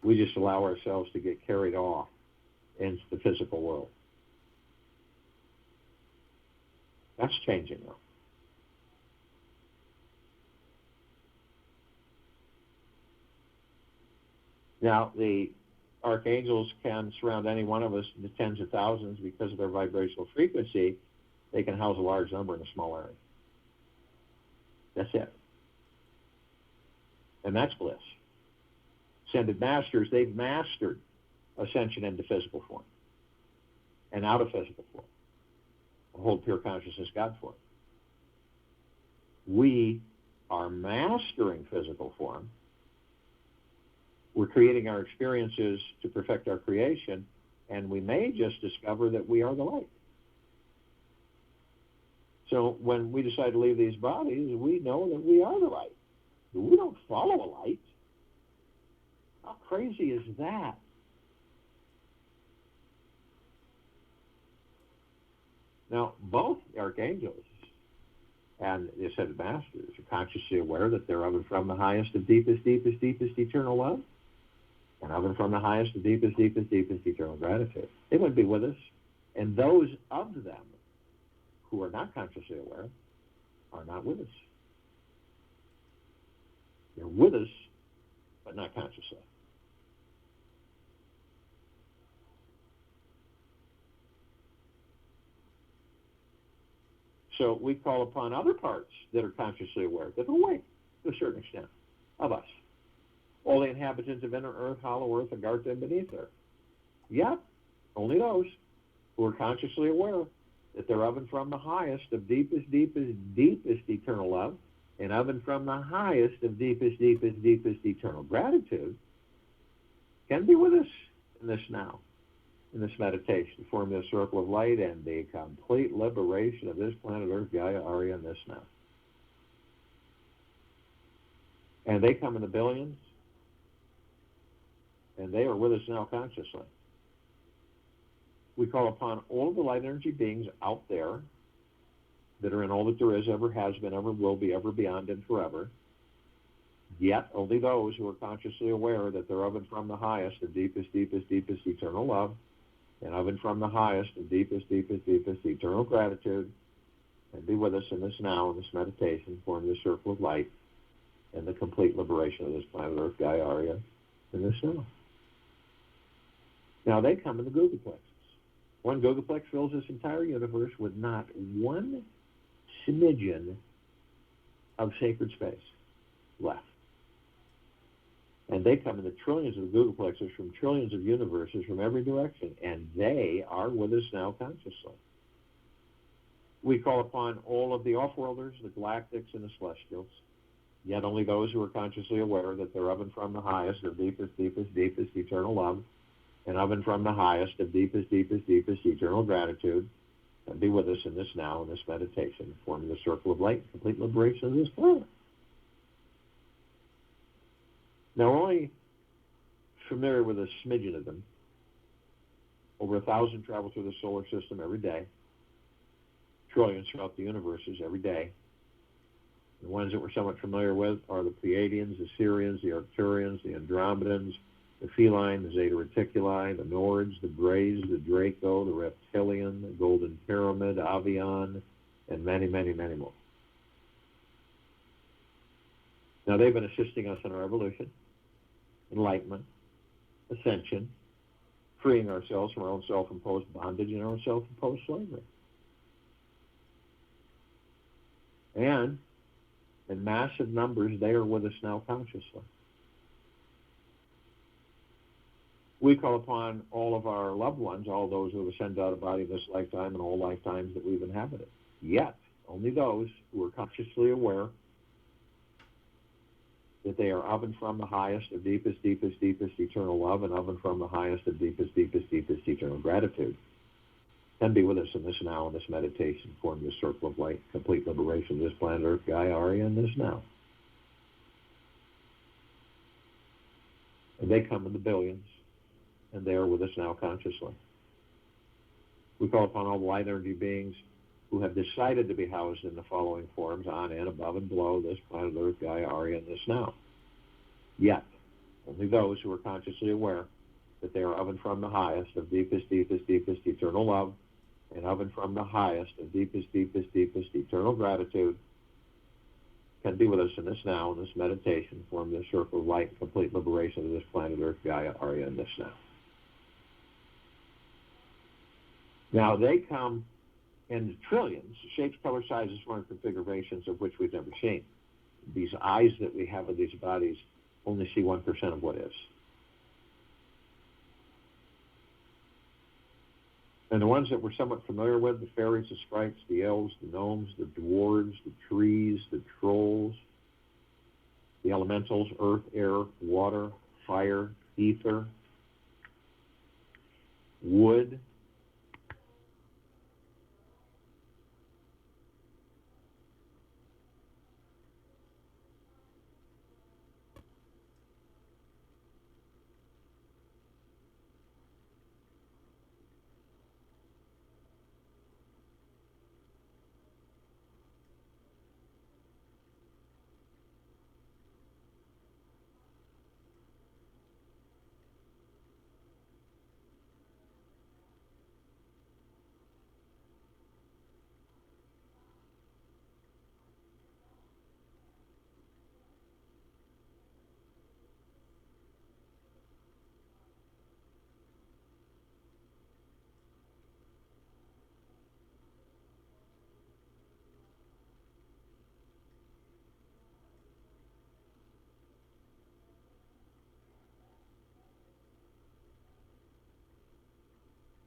We just allow ourselves to get carried off into the physical world. That's changing though. Now, the archangels can surround any one of us in the tens of thousands because of their vibrational frequency. They can house a large number in a small area. That's it. And that's bliss. Ascended masters, they've mastered ascension into physical form and out of physical form. Hold pure consciousness God form. We are mastering physical form. We're creating our experiences to perfect our creation, and we may just discover that we are the light. So when we decide to leave these bodies, we know that we are the light. We don't follow a light. How crazy is that? Now, both the archangels and the ascended masters are consciously aware that they're of and from the highest of deepest, deepest, deepest eternal love, and of and from the highest of deepest, deepest, deepest eternal gratitude. They would be with us, and those of them who are not consciously aware are not with us. They're with us, but not consciously. So we call upon other parts that are consciously aware, that are awake to a certain extent of us. All the inhabitants of inner earth, hollow earth, Agartha, and beneath earth. Yep, only those who are consciously aware that they're of and from the highest of deepest, deepest, deepest eternal love, and of and from the highest of deepest, deepest, deepest eternal gratitude, can be with us in this now, in this meditation, form this circle of light and the complete liberation of this planet Earth, Gaia, Arya, and this now. And they come in the billions, and they are with us now consciously. We call upon all of the light energy beings out there that are in all that there is, ever has been, ever will be, ever beyond, and forever. Yet only those who are consciously aware that they're of and from the highest of deepest, deepest, deepest eternal love, and of and from the highest of deepest, deepest, deepest eternal gratitude, and be with us in this now, in this meditation, form this circle of light, and the complete liberation of this planet Earth, Gaia, Arya, in this now. Now they come in the Gogaplexes. One Gogaplex fills this entire universe with not one smidgen of sacred space left. And they come in the trillions of Gogaplexes from trillions of universes from every direction, and they are with us now consciously. We call upon all of the off-worlders, the galactics, and the celestials, yet only those who are consciously aware that they're of and from the highest of deepest, deepest, deepest eternal love, and of and from the highest of deepest, deepest, deepest eternal gratitude, and be with us in this now, in this meditation, forming the circle of light, complete liberation of this planet. Now, we're only familiar with a smidgen of them. Over 1,000 travel through the solar system every day. Trillions throughout the universes every day. The ones that we're somewhat familiar with are the Pleiadians, the Sirians, the Arcturians, the Andromedans, the Feline, the Zeta Reticuli, the Nords, the Greys, the Draco, the Reptilian, the Golden Pyramid, Avion, and many, many, many more. Now, they've been assisting us in our evolution, enlightenment, ascension, freeing ourselves from our own self-imposed bondage and our own self-imposed slavery. And in massive numbers, they are with us now consciously. We call upon all of our loved ones, all those who have ascended out of body in this lifetime and all lifetimes that we've inhabited. Yet, only those who are consciously aware that they are of and from the highest of deepest, deepest, deepest eternal love, and of and from the highest of deepest, deepest, deepest eternal gratitude, can be with us in this now, in this meditation, form this circle of light, complete liberation of this planet Earth, Gaia, Arya, in this now. And they come in the billions, and they are with us now consciously. We call upon all the light energy beings who have decided to be housed in the following forms, on and above and below this planet Earth, Gaia, Arya, and this now. Yet, only those who are consciously aware that they are of and from the highest of deepest, deepest, deepest eternal love, and of and from the highest of deepest, deepest, deepest eternal gratitude, can be with us in this now, in this meditation, form this circle of light and complete liberation of this planet Earth, Gaia, Arya, and this now. Now, they come in trillions, shapes, color, sizes, forms, configurations of which we've never seen. These eyes that we have of these bodies only see 1% of what is. And the ones that we're somewhat familiar with, the fairies, the sprites, the elves, the gnomes, the dwarves, the trees, the trolls, the elementals, earth, air, water, fire, ether, wood,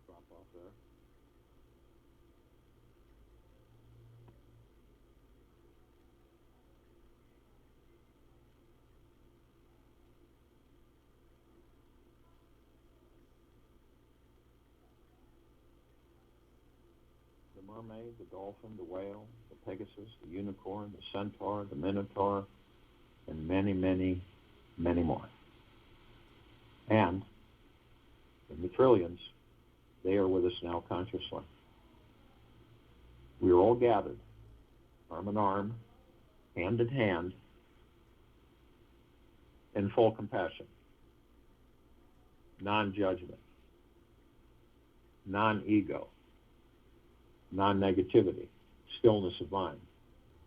drop off there. The mermaid, the dolphin, the whale, the pegasus, the unicorn, the centaur, the minotaur, and many, many, many more. And in the trillions, they are with us now consciously. We are all gathered, arm in arm, hand in hand, in full compassion, non-judgment, non-ego, non-negativity, stillness of mind,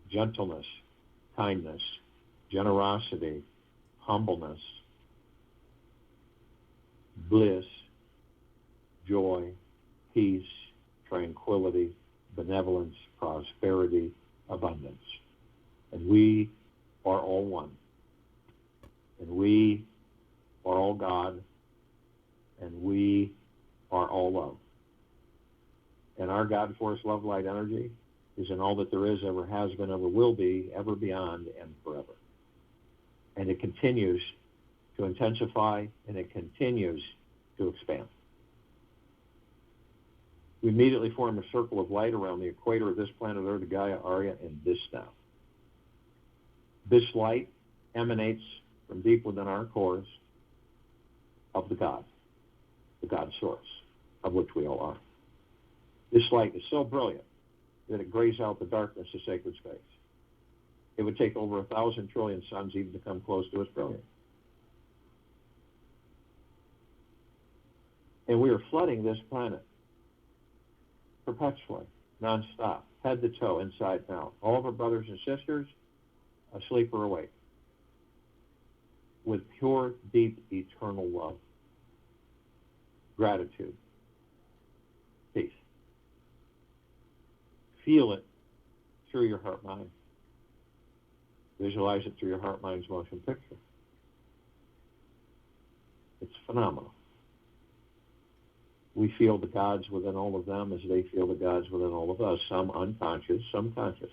gentleness, kindness, generosity, humbleness, bliss, joy, peace, tranquility, benevolence, prosperity, abundance. And we are all one. And we are all God. And we are all love. And our God force, love, light, energy is in all that there is, ever has been, ever will be, ever beyond, and forever. And it continues to intensify, and it continues to expand. We immediately form a circle of light around the equator of this planet Earth, Gaia, Arya, and this now. This light emanates from deep within our cores of the God source, of which we all are. This light is so brilliant that it grays out the darkness of sacred space. It would take over 1,000 trillion suns even to come close to its brilliance. And we are flooding this planet perpetually, nonstop, head to toe, inside and out. All of our brothers and sisters, asleep or awake, with pure, deep, eternal love, gratitude, peace. Feel it through your heart-mind. Visualize it through your heart-mind's motion picture. It's phenomenal. We feel the gods within all of them as they feel the gods within all of us, some unconscious, some conscious.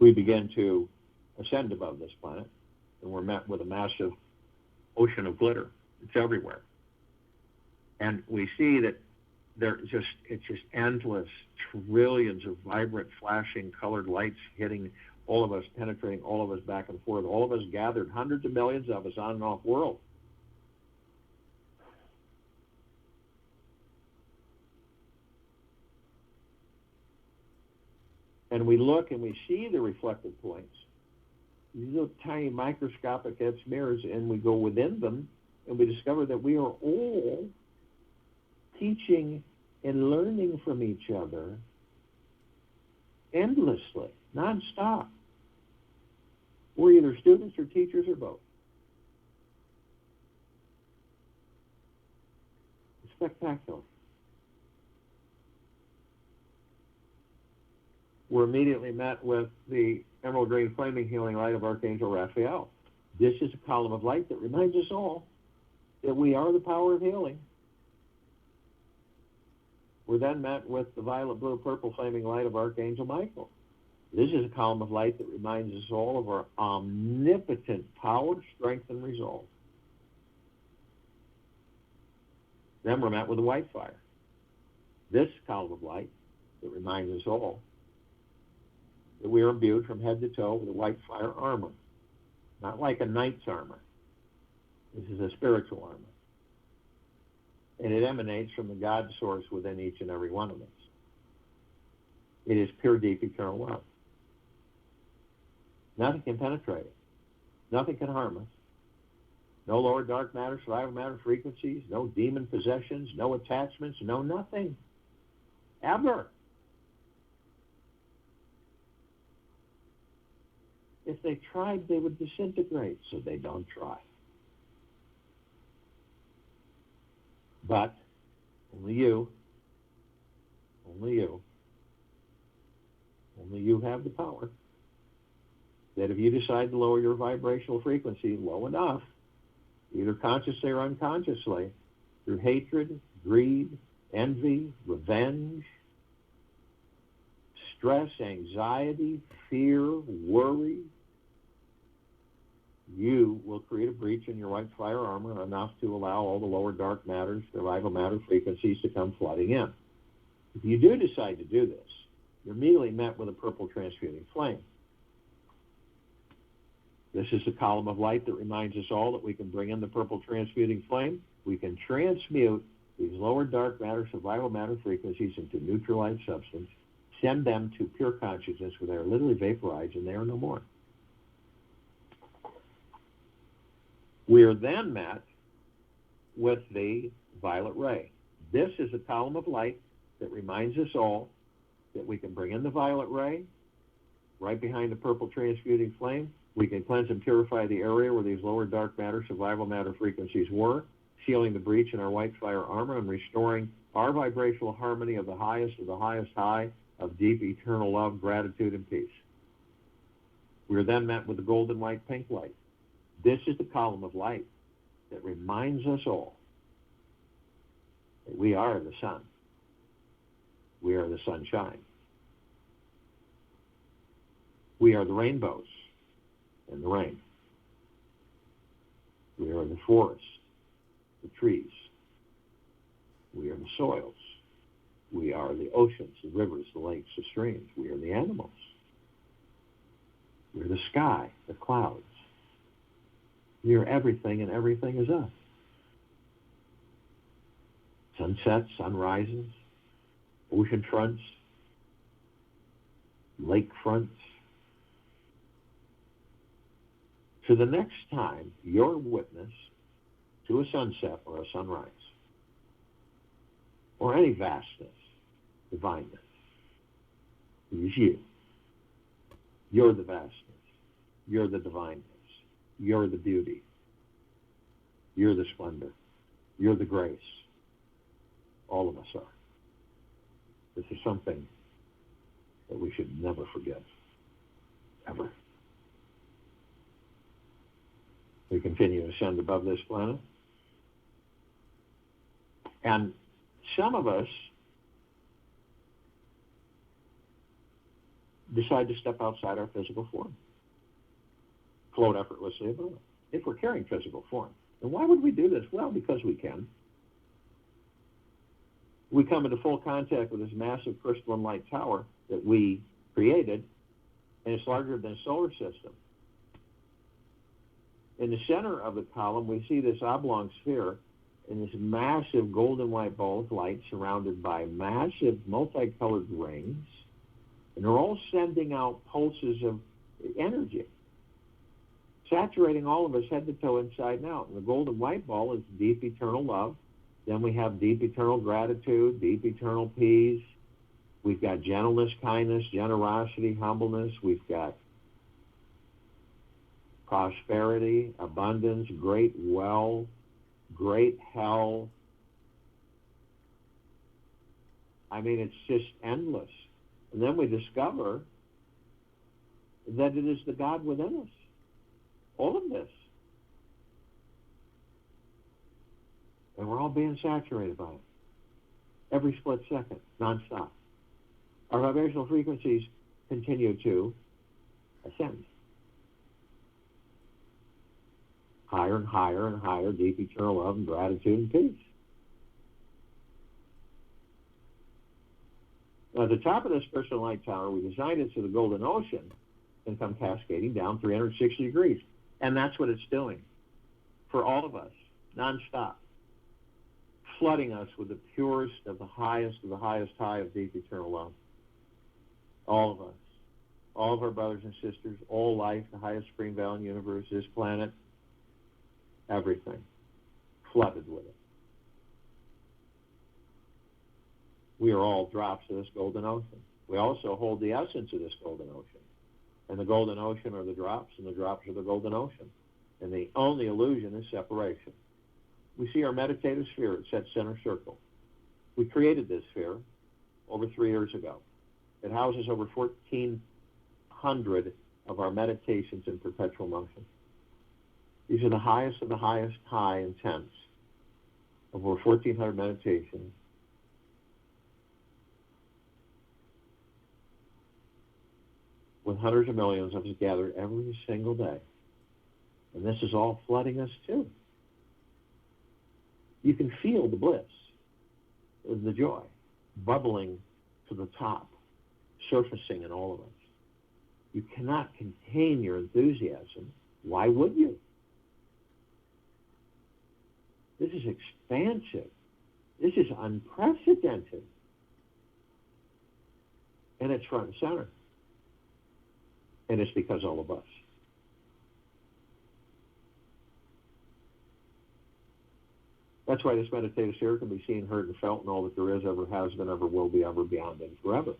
We begin to ascend above this planet, and we're met with a massive ocean of glitter. It's everywhere. And we see that it's just endless trillions of vibrant, flashing, colored lights hitting all of us, penetrating all of us back and forth, all of us gathered, hundreds of millions of us on and off world. and we look and we see the reflected points, these little tiny microscopic etched mirrors, and we go within them, and we discover that we are all teaching and learning from each other endlessly, nonstop. We're either students or teachers or both. It's spectacular. We're immediately met with the emerald green flaming healing light of Archangel Raphael. This is a column of light that reminds us all that we are the power of healing. We're then met with the violet, blue, purple flaming light of Archangel Michael. This is a column of light that reminds us all of our omnipotent power, strength, and resolve. Then we're met with the white fire. This column of light that reminds us all that we are imbued from head to toe with a white fire armor. Not like a knight's armor. This is a spiritual armor. And it emanates from the God source within each and every one of us. It is pure, deep, eternal love. Nothing can penetrate it. Nothing can harm us. No lower dark matter, survival matter frequencies, no demon possessions, no attachments, no nothing. Ever. If they tried, they would disintegrate, so they don't try. But only you have the power that if you decide to lower your vibrational frequency low enough, either consciously or unconsciously, through hatred, greed, envy, revenge, stress, anxiety, fear, worry, you will create a breach in your white fire armor enough to allow all the lower dark matters, survival matter frequencies to come flooding in. If you do decide to do this, you're immediately met with a purple transmuting flame. This is a column of light that reminds us all that we can bring in the purple transmuting flame. We can transmute these lower dark matter, survival matter frequencies into neutralized substance, send them to pure consciousness where they are literally vaporized and they are no more. We are then met with the violet ray. This is a column of light that reminds us all that we can bring in the violet ray right behind the purple transmuting flame. We can cleanse and purify the area where these lower dark matter, survival matter frequencies were, sealing the breach in our white fire armor and restoring our vibrational harmony of the highest high of deep eternal love, gratitude, and peace. We are then met with the golden white pink light. This is the column of light that reminds us all that we are the sun. We are the sunshine. We are the rainbows and the rain. We are the forest, the trees. We are the soils. We are the oceans, the rivers, the lakes, the streams. We are the animals. We are the sky, the clouds. We are everything, and everything is us. Sunsets, sunrises, ocean fronts, lake fronts. So the next time you're witness to a sunset or a sunrise, or any vastness, divineness, it is you. You're the vastness. You're the divineness. You're the beauty. You're the splendor. You're the grace. All of us are. This is something that we should never forget, ever. We continue to ascend above this planet. And some of us decide to step outside our physical form, float effortlessly above it, if we're carrying physical form. And why would we do this? Well, because we can. We come into full contact with this massive crystalline light tower that we created, and it's larger than a solar system. In the center of the column, we see this oblong sphere and this massive golden white ball of light surrounded by massive multicolored rings And they're all sending out pulses of energy, saturating all of us head to toe, inside and out. And the golden white ball is deep eternal love. Then we have deep eternal gratitude, deep eternal peace. We've got gentleness, kindness, generosity, humbleness. We've got prosperity, abundance, great wealth, great health. I mean, it's just endless. And then we discover that it is the God within us. All of this. And we're all being saturated by it. Every split second, nonstop. Our vibrational frequencies continue to ascend. Higher and higher and higher, deep eternal love and gratitude and peace. Now, at the top of this crystal light tower, we designed it so the golden ocean can come cascading down 360 degrees. And that's what it's doing for all of us, nonstop, flooding us with the purest of the highest high of deep eternal love. All of us, all of our brothers and sisters, all life, the highest supreme value in the universe, this planet, everything, flooded with it. We are all drops of this golden ocean. We also hold the essence of this golden ocean. And the golden ocean are the drops, and the drops are the golden ocean. And the only illusion is separation. We see our meditative sphere at set center circle. We created this sphere over 3 years ago. It houses over 1,400 of our meditations in perpetual motion. These are the highest of the highest high intents of over 1,400 meditations. With hundreds of millions of us gathered every single day. And this is all flooding us too. You can feel the bliss, the joy, bubbling to the top, surfacing in all of us. You cannot contain your enthusiasm. Why would you? This is expansive. This is unprecedented. And it's front and center. And it's because all of us. That's why this meditative sphere can be seen, heard, and felt in all that there is, ever has been, ever will be, ever, beyond, and forever.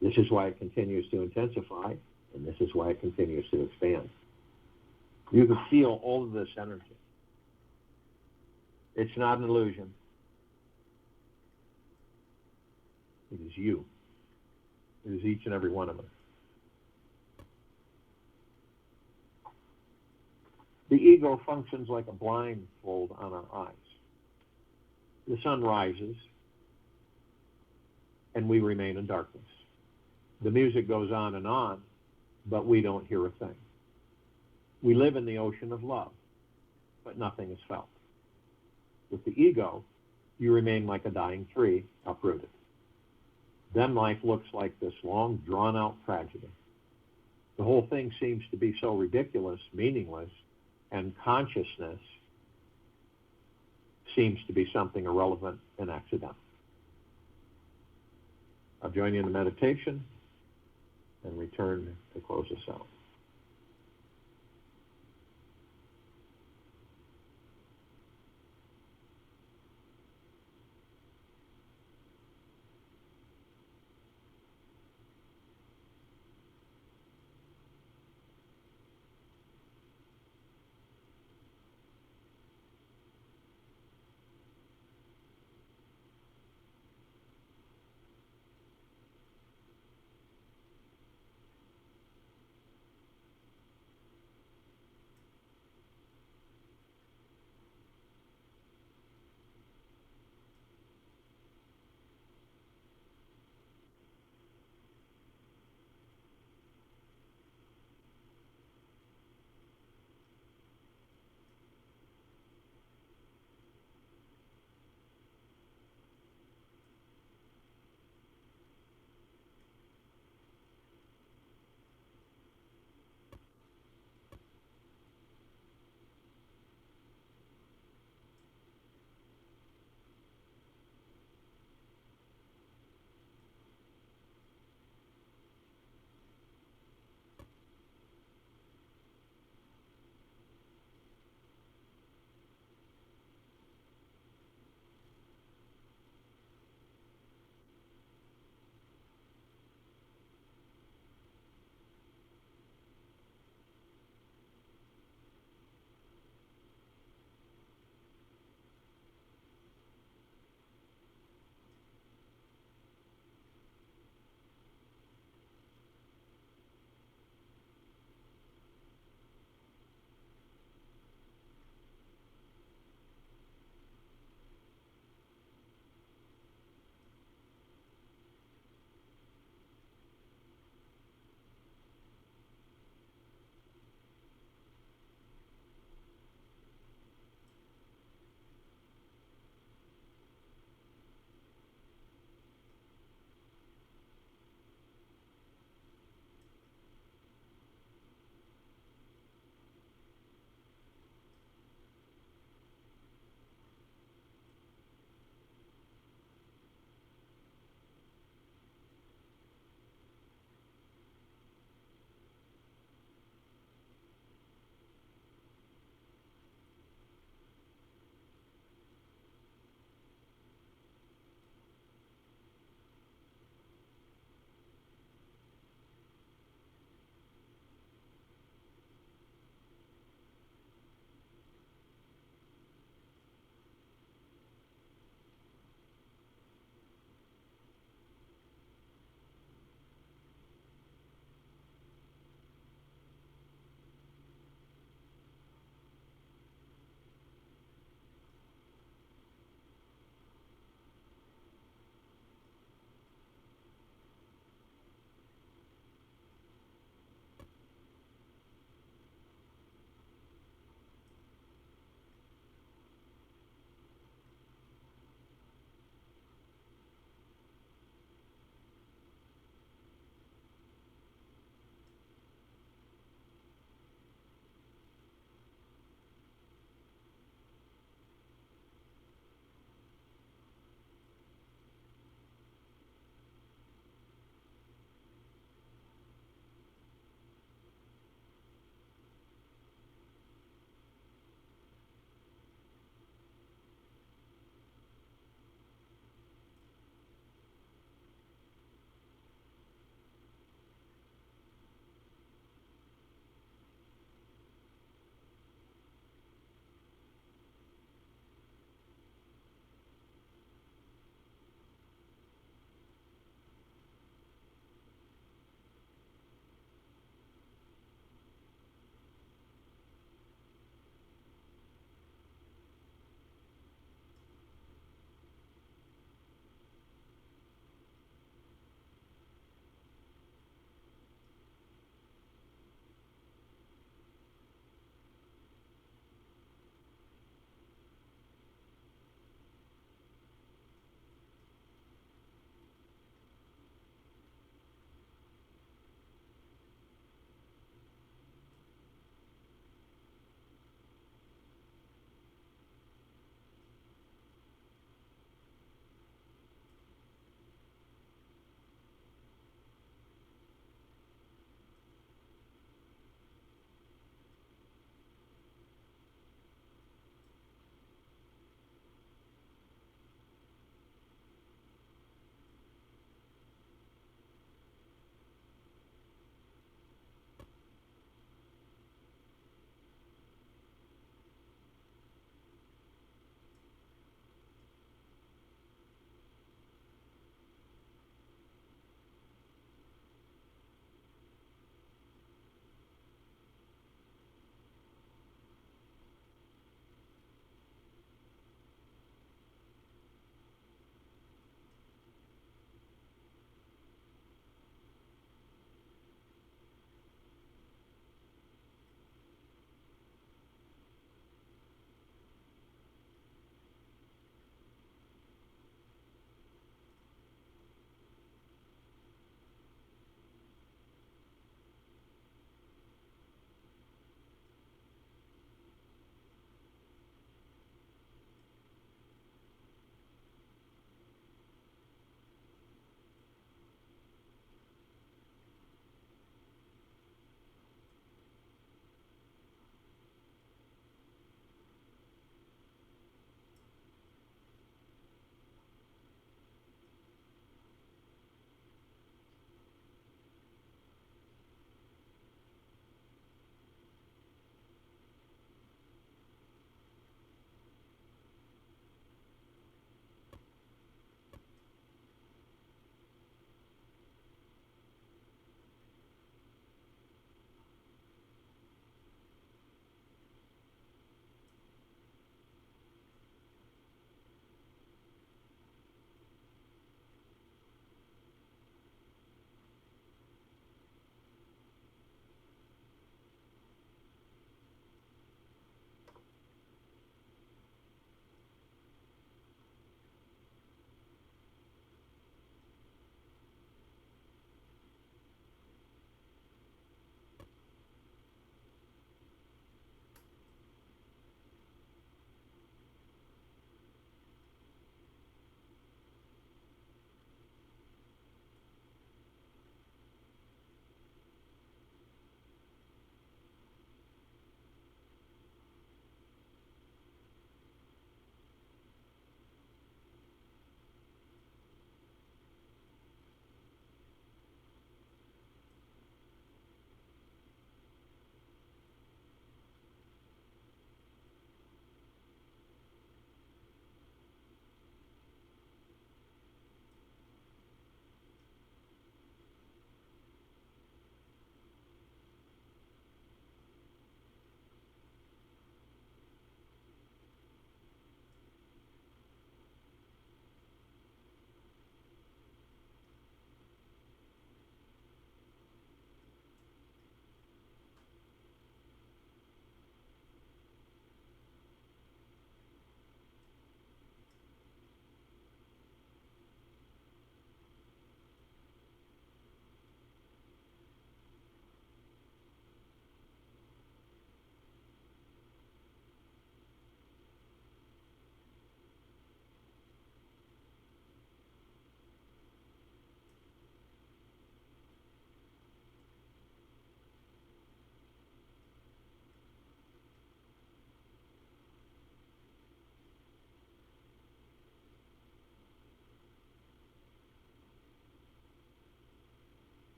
This is why it continues to intensify, and this is why it continues to expand. You can feel all of this energy. It's not an illusion. It is you. It is each and every one of us. The ego functions like a blindfold on our eyes. The sun rises, and we remain in darkness. The music goes on, but we don't hear a thing. We live in the ocean of love, but nothing is felt. With the ego, you remain like a dying tree, uprooted. Then life looks like this long, drawn-out tragedy. The whole thing seems to be so ridiculous, meaningless, and consciousness seems to be something irrelevant and accidental. I'll join you in the meditation and return to close us out.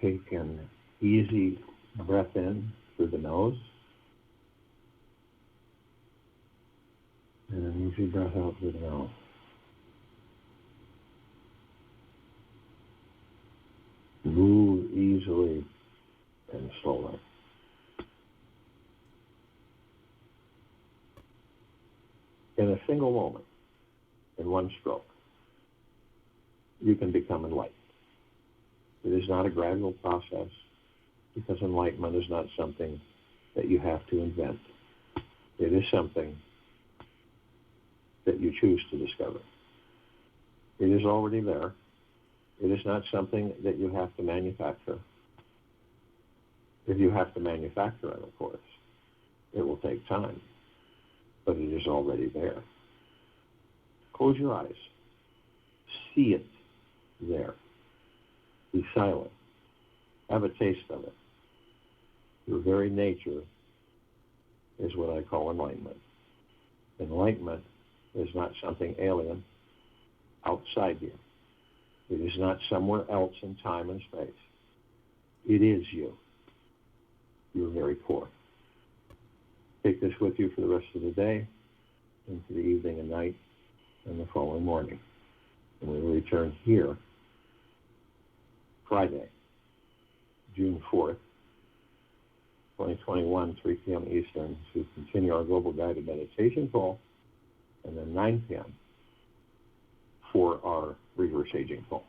take an easy breath in through the nose, and an easy breath out through the mouth. Move easily and slowly. In a single moment, in one stroke, you can become enlightened. It is not a gradual process, because enlightenment is not something that you have to invent. It is something that you choose to discover. It is already there. It is not something that you have to manufacture. If you have to manufacture it, of course, it will take time, but it is already there. Close your eyes. See it there. Be silent. Have a taste of it. Your very nature is what I call enlightenment. Enlightenment is not something alien outside you. It is not somewhere else in time and space. It is you. Your very core. Take this with you for the rest of the day, into the evening and night, and the following morning. And we will return here Friday, June 4th, 2021, 3 p.m. Eastern, to continue our global guided meditation call, and then 9 p.m. for our reverse aging call.